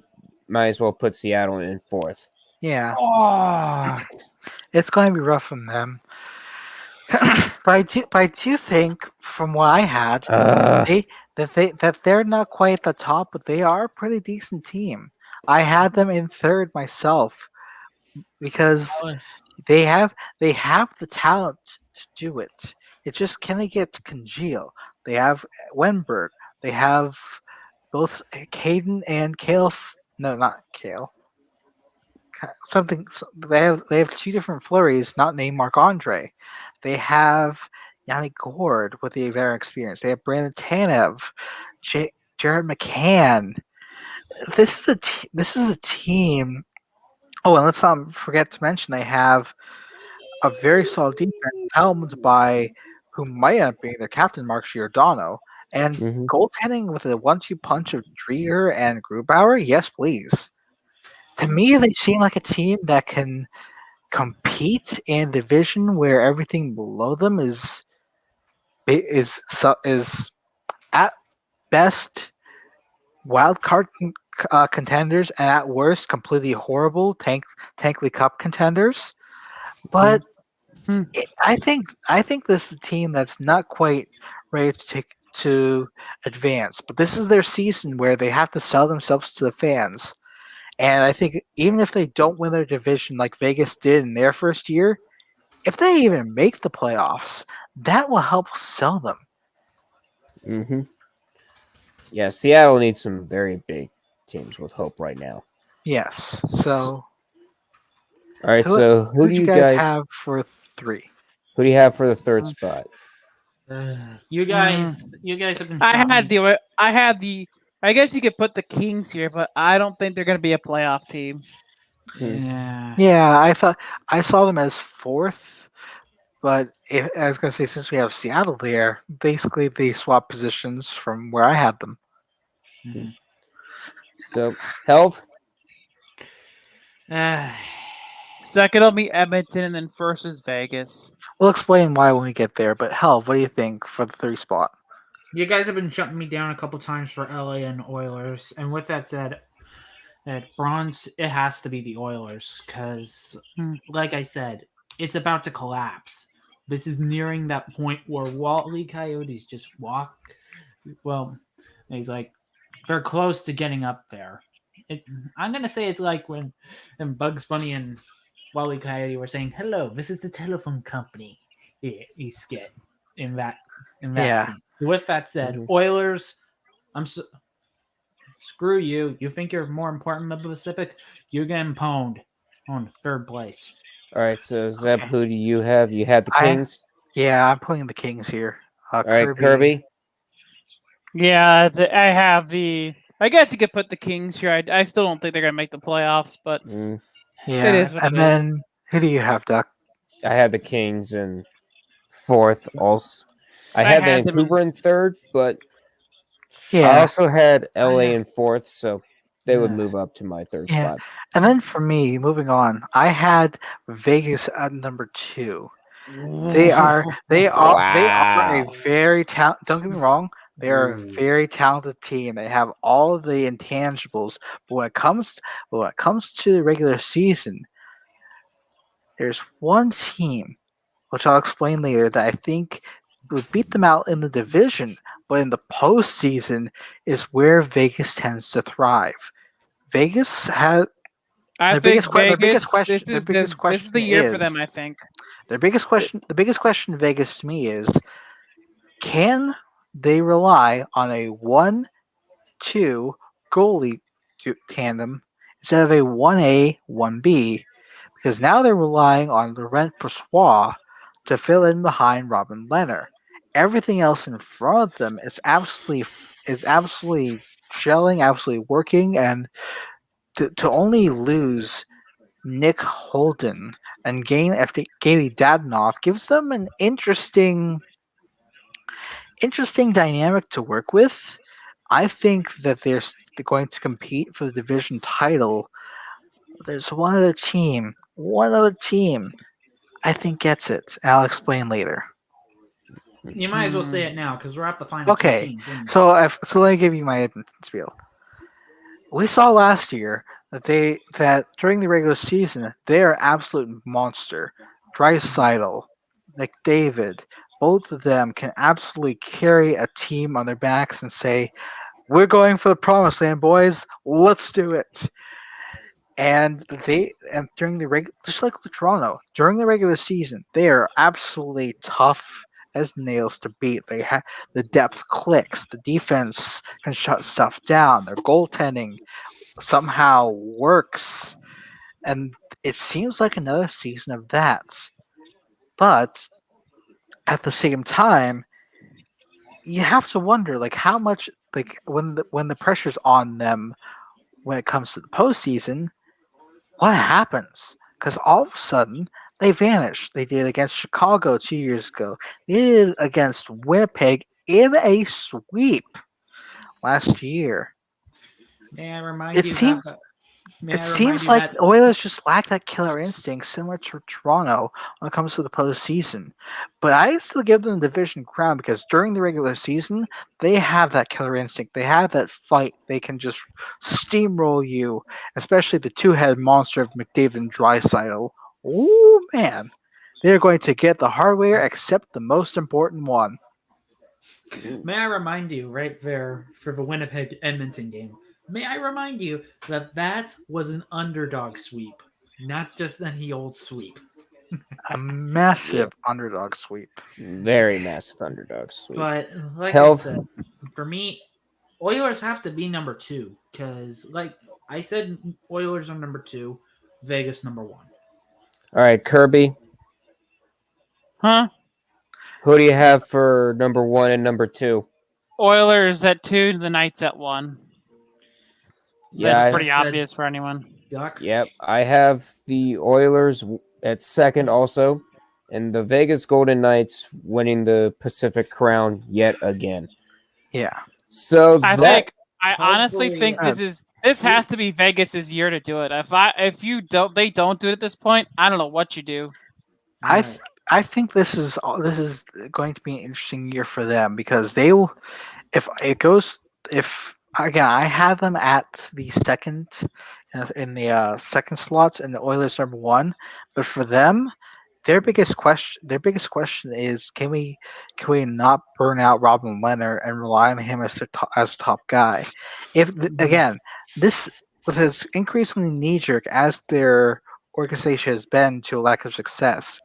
might as well put Seattle in fourth. Yeah, Oh, it's going to be rough on them. but I do think, from what I had, they that they're not quite at the top, but they are a pretty decent team. I had them in third myself because Dallas. they have the talent to do it. It's just, can they get to congeal? They have Wenberg. They have both Caden and Kale. No, not Kale. They have two different flurries, not named Marc Andre. They have Yannick Gord with the veteran experience. They have Brandon Tanev, Jared McCann. This is a team. Oh, and let's not forget to mention they have a very solid defense helmed by who might end up being their captain, Mark Giordano, and Mhm. goaltending with a 1-2 punch of Drieger and Grubauer. Yes, please. To me, they seem like a team that can compete in a division where everything below them is at best wild card contenders, and at worst completely horrible Tankly Cup contenders. But Hmm. I think this is a team that's not quite ready to advance. But this is their season where they have to sell themselves to the fans. And I think even if they don't win their division like Vegas did in their first year, if they even make the playoffs, that will help sell them. Mm-hmm. Yeah, Seattle needs some very big teams with hope right now. Yes. So All right, who so who do you guys have for 3? who do you have for the third spot? You guys have been. I shocking. had the. I guess you could put the Kings here, but I don't think they're going to be a playoff team. Yeah. Yeah, I saw them as 4th, but I was gonna say, since we have Seattle there, basically they swap positions from where I had them. Mhm. So, Health. Second will be Edmonton, and then first is Vegas. We'll explain why when we get there. But hell, what do you think for the 3 spot? You guys have been shutting me down a couple times for LA and Oilers, and with that said, at bronze, it has to be the Oilers because, like I said, it's about to collapse. This is nearing that point where Wally Coyotes just walk. Well, he's like, they're close to getting up there. I'm gonna say it's like when Bugs Bunny and Wally Coyote were saying, "Hello, this is the telephone company." He skit in that Yeah. scene. With that said, Mhm. Oilers, screw you. You think you're more important than the Pacific? You're getting pwned on third place. All right, so Zeb, Okay. who do you have? You have the Kings. Yeah, I'm putting the Kings here. All right, Kirby. Yeah, I have the. I guess you could put the Kings here. I still don't think they're going to make the playoffs, but Mm, Yeah, it is what and it is. then who do you have, Duck? I had the Kings in fourth. Also, I I had had them in- Vancouver in third, but I Yeah, also had LA yeah. in fourth, so they would Yeah. move up to my third Yeah. spot. and then for me, moving on, I had Vegas at number 2. They are a Wow. very Don't get me wrong, they are a Ooh. very talented team. They have all of the intangibles, but when it comes to the regular season, there's one team, which I'll explain later, that I think would beat them out in the division, but in the postseason is where Vegas tends to thrive. Vegas has I their think biggest que- their biggest Vegas. question their biggest This is question the year for them. is I think. the biggest question Vegas to me is, can they rely on a 1-2 goalie tandem instead of a 1A 1B, because now they're relying on Laurent Persois to fill in behind Robin Leonard. Everything else in front of them is absolutely gelling, absolutely working, and to only lose Nick Holden and gain Gaily Dadonov gives them an interesting dynamic to work with. I think that they're going to compete for the division title. There's one other team I think gets it. I'll explain later. You might as well say it now because we're at the final Okay, two teams. anyways. so let me give you my Edmonton spiel. We saw last year that during the regular season they are an absolute monster. Draisaitl, McDavid, both of them can absolutely carry a team on their backs and say, "We're going for the promised land, boys. Let's do it." And during the just like with Toronto during the regular season, they are absolutely tough as nails to beat. They have the depth clicks, the defense can shut stuff down. Their goaltending somehow works, and it seems like another season of that. But at the same time, you have to wonder like how much like when the pressure's on them when it comes to the postseason, what happens? Because all of a sudden they vanish. They did against Chicago 2 years ago. They did against Winnipeg in a sweep last year. May I remind It you seems that? May it I remind seems you like that the Oilers just lack that killer instinct, similar to Toronto when it comes to the postseason. But I still give them the division crown because during the regular season, they have that killer instinct. They have that fight. They can just steamroll you, especially the two-headed monster of McDavid and Draisaitl. Oh man, they're going to get the hardware except the most important one. May I remind you, right there for the Winnipeg Edmonton game, may I remind you that that was an underdog sweep, not just any old sweep. A massive underdog sweep. Very massive underdog sweep. But like Hell- I said, for me, Oilers have to be number 2 because, like I said, Oilers are number 2, Vegas number 1. All right, Kirby, Huh? who do you have for number 1 and number 2? Oilers at 2, the Knights at 1. Yeah, That's I- pretty obvious for anyone. Duck. Yep, I have the Oilers at second also, and the Vegas Golden Knights winning the Pacific Crown yet again. Yeah. So I honestly Hopefully, think this has to be Vegas's year to do it. If they don't do it at this point, I don't know what you do. I think this is going to be an interesting year for them because they will if again I have them at the second in the second slots and the Oilers number 1, but for them their biggest question is can we not burn out Robin Leonard and rely on him as as top guy? Again, this with as increasingly knee jerk as their organization has been to a lack of success,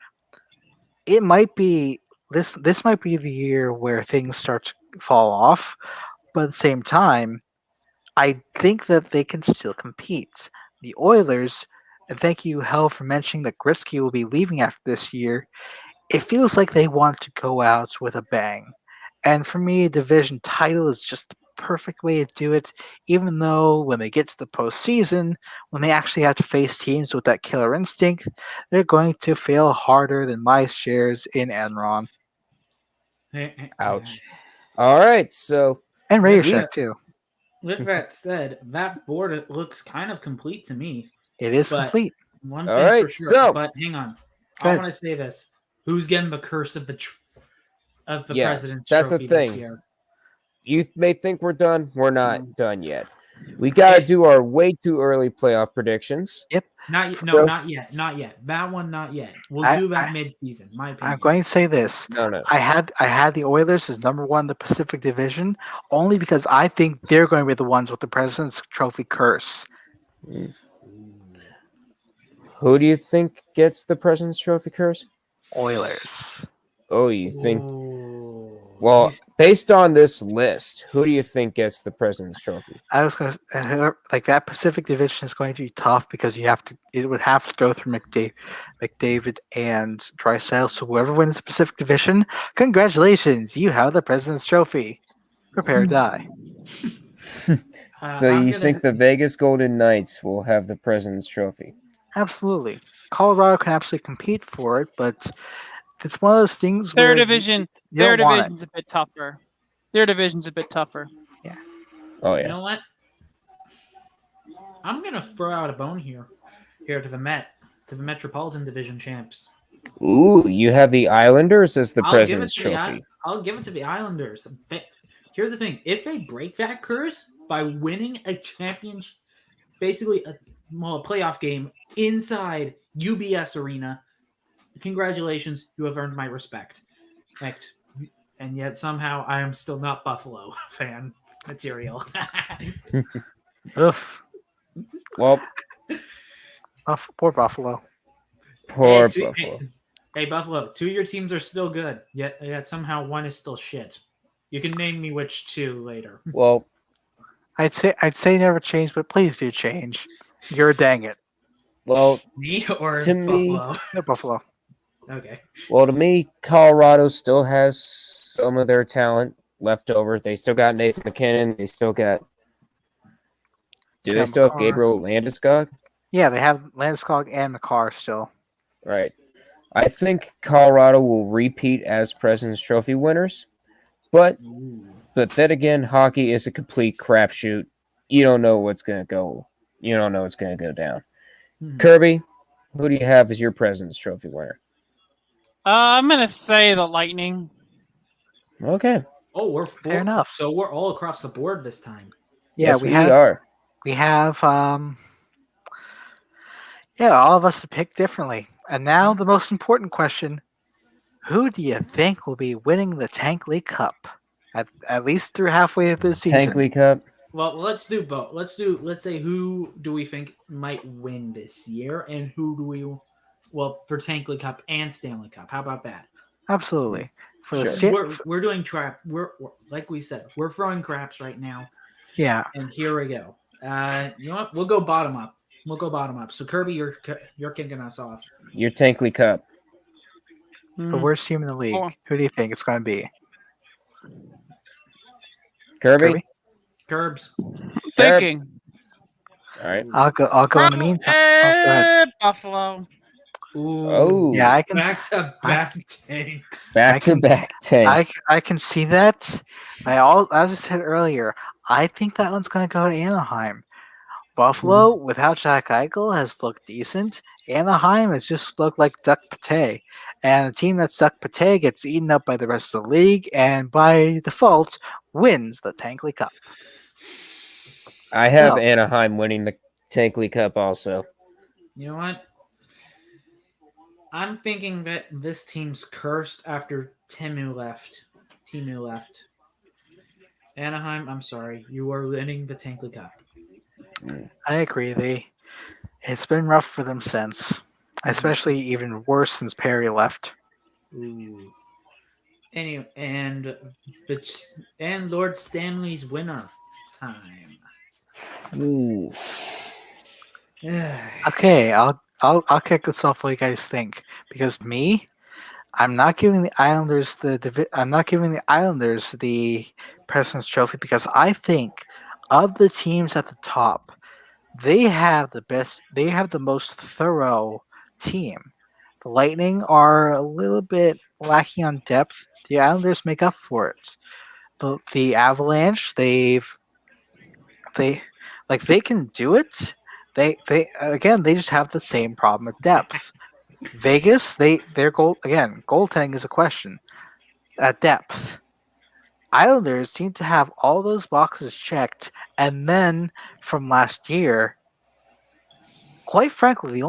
it might be this might be the year where things start to fall off, but at the same time, I think that they can still compete. The Oilers, and thank you, Hell, for mentioning that Gretzky will be leaving after this year. It feels like they want to go out with a bang. And for me, a division title is just the perfect way to do it, even though when they get to the postseason, when they actually have to face teams with that killer instinct, they're going to fail harder than my shares in Enron. Ouch. All right, so And Yeah, Radio we- Shack, too. With that said, that board looks kind of complete to me. It is But- complete. One All thing's for right, sure. so- But hang on, Go I ahead. want to say this: who's getting the curse of the Yeah, president's that's the trophy this thing. year? you may think we're done. We're not done yet. We got to do our way too early playoff predictions. No, not yet. That one, not yet. We'll do that mid-season. My opinion. I'm going to say this. No. I had the Oilers as number 1 in the Pacific Division only because I think they're going to be the ones with the President's Trophy curse. Who do you think gets the President's Trophy curse? Oilers. Oh, you think? Ooh. Well, based on this list, who do you think gets the President's Trophy? I was going to like that Pacific Division is going to be tough because it would have to go through McDavid and Draisaitl. So whoever wins the Pacific Division, congratulations, you have the President's Trophy. Prepare to die. So you think the Vegas Golden Knights will have the President's Trophy? Absolutely. Colorado can absolutely compete for it, but it's one of those things Their where division, you their don't want it. division's a bit tougher. Their division's a bit tougher. Oh You yeah. know what? I'm gonna throw out a bone here to the Metropolitan Division champs. Ooh, you have the Islanders as the I'll give it President's to the Trophy. I'll give it to the Islanders. But here's the thing: if they break that curse by winning a championship, basically a playoff game inside UBS Arena, congratulations, you have earned my respect. And yet somehow I am still not Buffalo fan material. Oof. Well, Poor Buffalo. poor Hey, Buffalo. Hey, Buffalo, 2 of your teams are still good, yet somehow one is still shit. You can name me which 2 later. Well, I'd say never change, but please do change. You're dang it. well, Me or To me- Buffalo? No, Buffalo. Okay. well, to me, Colorado still has some of their talent left over. They still got Nathan McKinnon. They still got. Do they Cam still have McCarr. Gabriel Landeskog? Yeah, they have Landeskog and McCarr still. Right. I think Colorado will repeat as President's Trophy winners, but then again, hockey is a complete crapshoot. You don't know what's gonna go. You don't know what's gonna go down. Kirby, who do you have as your President's Trophy winner? I'm gonna say the Lightning. Okay. Oh, we're Fair enough. So we're all across the board this time. Yeah, Yes, we are. have all of us to pick differently. And now the most important question: who do you think will be winning the Tank League Cup at least through halfway of the season? Tank League Cup. Well, let's do both. Let's say who do we think might win this year, and who do we, for Tank League Cup and Stanley Cup. How about that? Absolutely. For the Sure. We're doing trap. We're like we said, we're throwing craps right now, yeah. and here we go. You know what? We'll go bottom up. So Kirby, you're kicking us off. Your Tank League Cup. The worst team in the league. Oh. Who do you think it's going to be? Kirby? Curbs. Thinking. All right. I'll go in the meantime. Oh, go ahead. Buffalo. Ooh. Oh. Yeah, I can. Back to back tanks. Back to back tanks. I can see that. As I said earlier, I think that one's going to go to Anaheim. Buffalo, without Jack Eichel, has looked decent. Anaheim has just looked like duck pate. And a team that's duck pate gets eaten up by the rest of the league and by default wins the Tank League Cup. I have No. Anaheim winning the Tank League Cup also. You know what? I'm thinking that this team's cursed after Timu left. Anaheim, I'm sorry. You are winning the Tank League Cup. I agree. It's been rough for them since. Especially even worse since Perry left. Ooh. Anyway, and Lord Stanley's winner time. Ooh. Okay, I'll kick this off. What you guys think? Because I'm not giving the Islanders the President's Trophy because I think of the teams at the top, they have the most thorough team. The Lightning are a little bit lacking on depth. The Islanders make up for it. The Avalanche, they can do it. They just have the same problem with depth. Vegas, their goaltending is a question at depth. Islanders seem to have all those boxes checked, and then from last year, quite frankly, the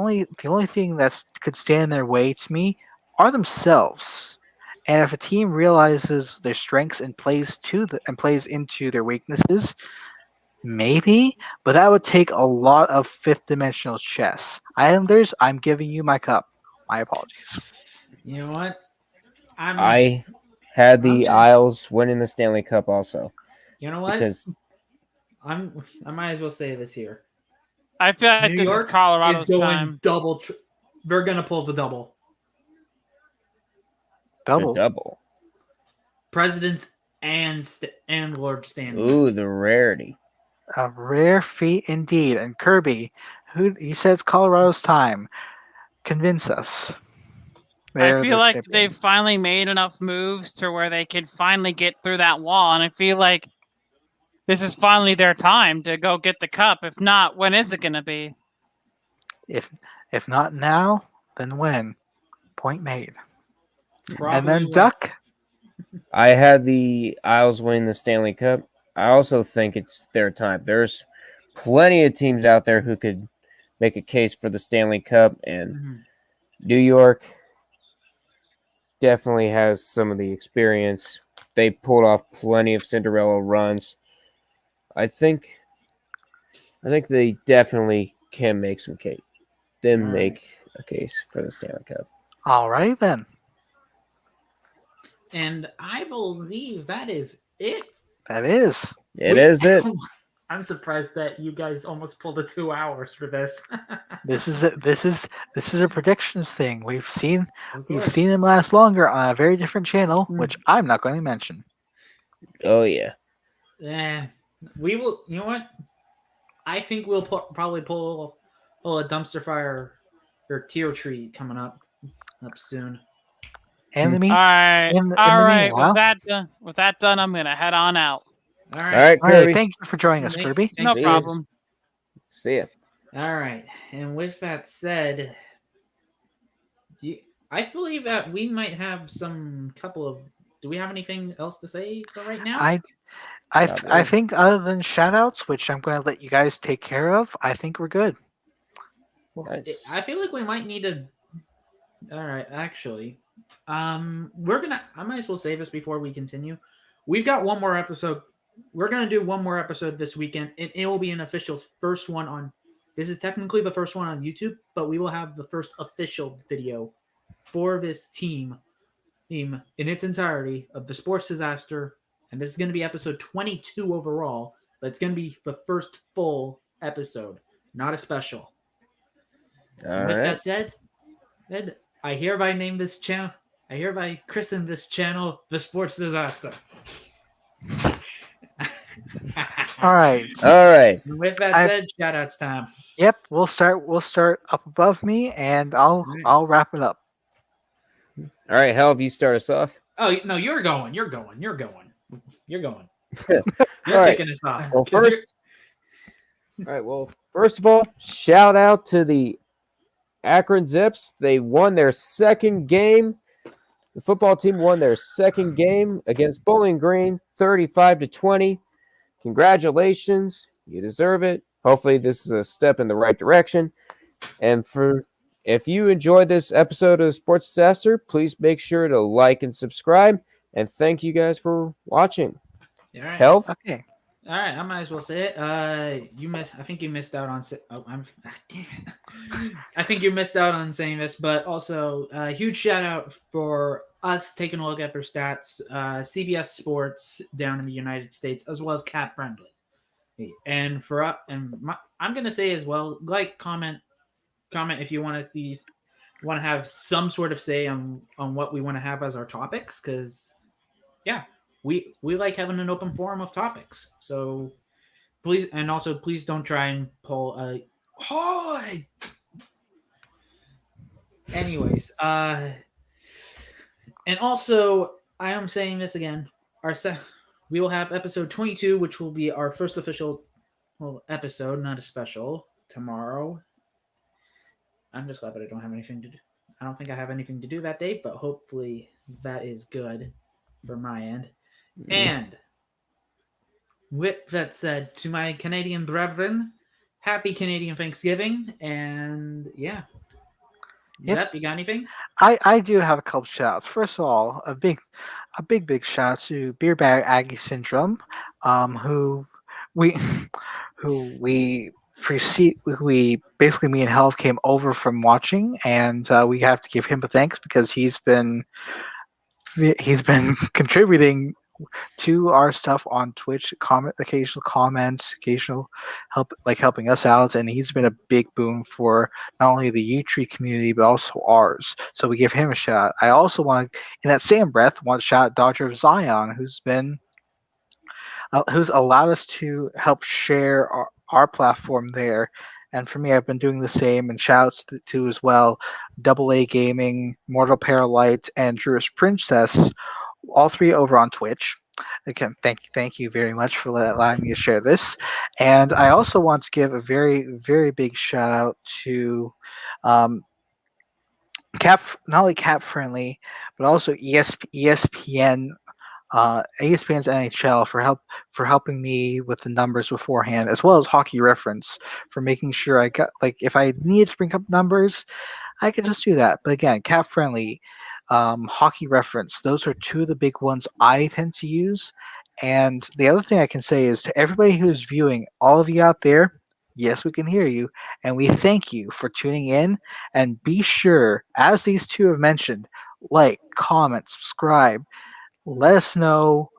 only thing that could stand in their way to me are themselves. And if a team realizes their strengths and plays into their weaknesses, maybe, but that would take a lot of fifth dimensional chess. Islanders, I'm giving you my cup. My apologies. You know what? I had the Isles winning the Stanley Cup also. You know what? Because I might as well say this here. I feel like New this York is Colorado's is going time. double. They're gonna pull the double. Double. the double. Presidents and Lord Stanley. Ooh, the rarity. A rare feat indeed. And Kirby, who you said it's Colorado's time. Convince us. I feel like they've finally made enough moves to where they can finally get through that wall, and I feel like this is finally their time to go get the cup. If not, when is it going to be? If not now, then when? Point made. Probably And then when- Duck. I had the Isles win the Stanley Cup. I also think it's their time. There's plenty of teams out there who could make a case for the Stanley Cup, and Mhm. New York definitely has some of the experience. They pulled off plenty of Cinderella runs. I think they definitely can make some case. Then All right. make a case for the Stanley Cup. All right then. And I believe that is it. That is. It is it. I'm surprised that you guys almost pulled the 2 hours for this. This is a predictions thing. We've seen Of we've course. seen them last longer on a very different channel, Mm. which I'm not going to mention. Oh yeah. Eh, we will. You know what? I think we'll probably pull a dumpster fire or tier tree coming up soon. And the All mean, right, in the With meanwhile- that done, I'm gonna head on out. All All right. right, all right, Kirby. thank you for joining us, Thank- Kirby. thank No See you. ya. problem. See ya. All right. And with that said, I believe that we might have some couple of. Do we have anything else to say for right now? I think other than shoutouts, which I'm going to let you guys take care of, I think we're good. Nice. I feel like we might need to. All right, actually, we're gonna. I might as well say this before we continue. We've got one more episode. We're gonna do one more episode this weekend. It will be an official first one on. This is technically the first one on YouTube, but we will have the first official video for this team in its entirety of the sports disaster, and this is going to be episode 22 overall. But it's going to be the first full episode, not a special. All With right. that said, Ed, I hereby name this channel. I hereby christen this channel the Sports Disaster. All right. All right. With that I- said, shoutouts time. Yep, we'll start up above me, and I'll wrap it up. All right. Helv, you start us off. Oh no, you're going. You're going. You're going. You're going. All You're right. kicking us off. Well, 'Cause you're- first. All right. Well, first of all, shout out to the Akron Zips. They won their second game. The football team won their second game against Bowling Green, 35-20. Congratulations. You deserve it. Hopefully, this is a step in the right direction. And if you enjoyed this episode of Sports Disaster, please make sure to like and subscribe. And thank you guys for watching. All right. Help. Okay. All right, I might as well say it. You missed. I think you missed out on. Damn it. I think you missed out on saying this, but also a huge shout out for us taking a look at their stats. CBS Sports down in the United States, as well as Cat Friendly, and I'm gonna say as well, like comment if you want to have some sort of say on what we want to have as our topics, because yeah. We like having an open forum of topics. So please don't try and pull a hi. Anyways, and also I am saying this again. We will have episode 22, which will be our first official episode, not a special, tomorrow. I'm just glad that I don't have anything to do. I don't think I have anything to do that day, but hopefully that is good for my end. And with that said, to my Canadian brethren, happy Canadian Thanksgiving. And yeah. Yep. Zep, you got anything? I do have a couple shouts. First of all, a big shout out to Beer Bag Aggie Syndrome, who we basically me and Helv came over from watching, and we have to give him a thanks because he's been contributing to our stuff on Twitch, occasional comments, occasional helping us out, and he's been a big boon for not only the U-Tree community but also ours. So we give him a shout. I also want to, in that same breath, want to shout out Dodger of Zion, who's allowed us to help share our platform there. And for me, I've been doing the same, and shouts to as well, Double A Gaming, Mortal Paralite, and Druish Princess, all three over on Twitch. Again, thank you very much for allowing me to share this. And I also want to give a very, very big shout out to not only Cat Friendly, but also ESPN ESPN's NHL for helping me with the numbers beforehand, as well as Hockey Reference for making sure I got if I needed to bring up numbers, I could just do that. But again, Cap Friendly, Hockey Reference, those are two of the big ones I tend to use. And the other thing I can say is to everybody who's viewing, all of you out there, yes, we can hear you, and we thank you for tuning in. And be sure, as these two have mentioned, like, comment, subscribe, let us know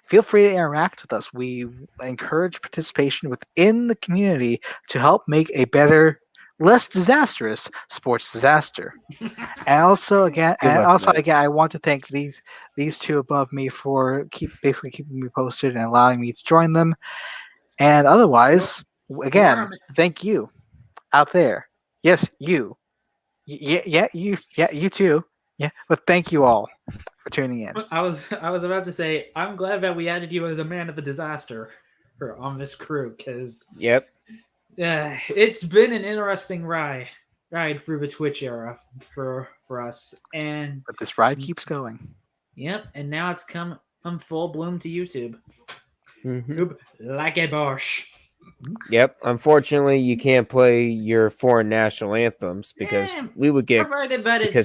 feel free to interact with us. We encourage participation within the community to help make a better, less disastrous sports disaster. And also again, I want to thank these two above me for basically keeping me posted and allowing me to join them. And otherwise, again, thank you out there. Yes, you. You too. Yeah, but thank you all for tuning in. I was about to say, I'm glad that we added you as a man of a disaster on this crew, because it's been an interesting ride through the Twitch era for us, and but this ride keeps going. Yep, and now it's come full bloom to YouTube. Like a Bosch. Yep. Unfortunately, you can't play your foreign national anthems because we would get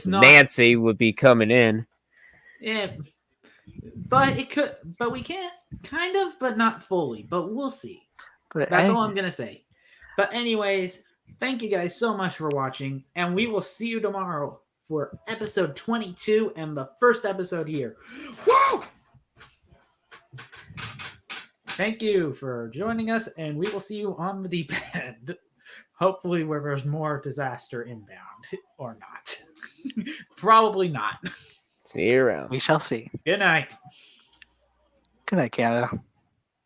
Nancy would be coming in. Yeah, but we can't, kind of, but not fully. But we'll see. That's all I'm gonna say. But anyways, thank you guys so much for watching, and we will see you tomorrow for episode 22 and the first episode here. Woo! Thank you for joining us, and we will see you on the deep end. Hopefully where there's more disaster inbound, or not. Probably not. See you around. We shall see. Good night. Good night, Canada.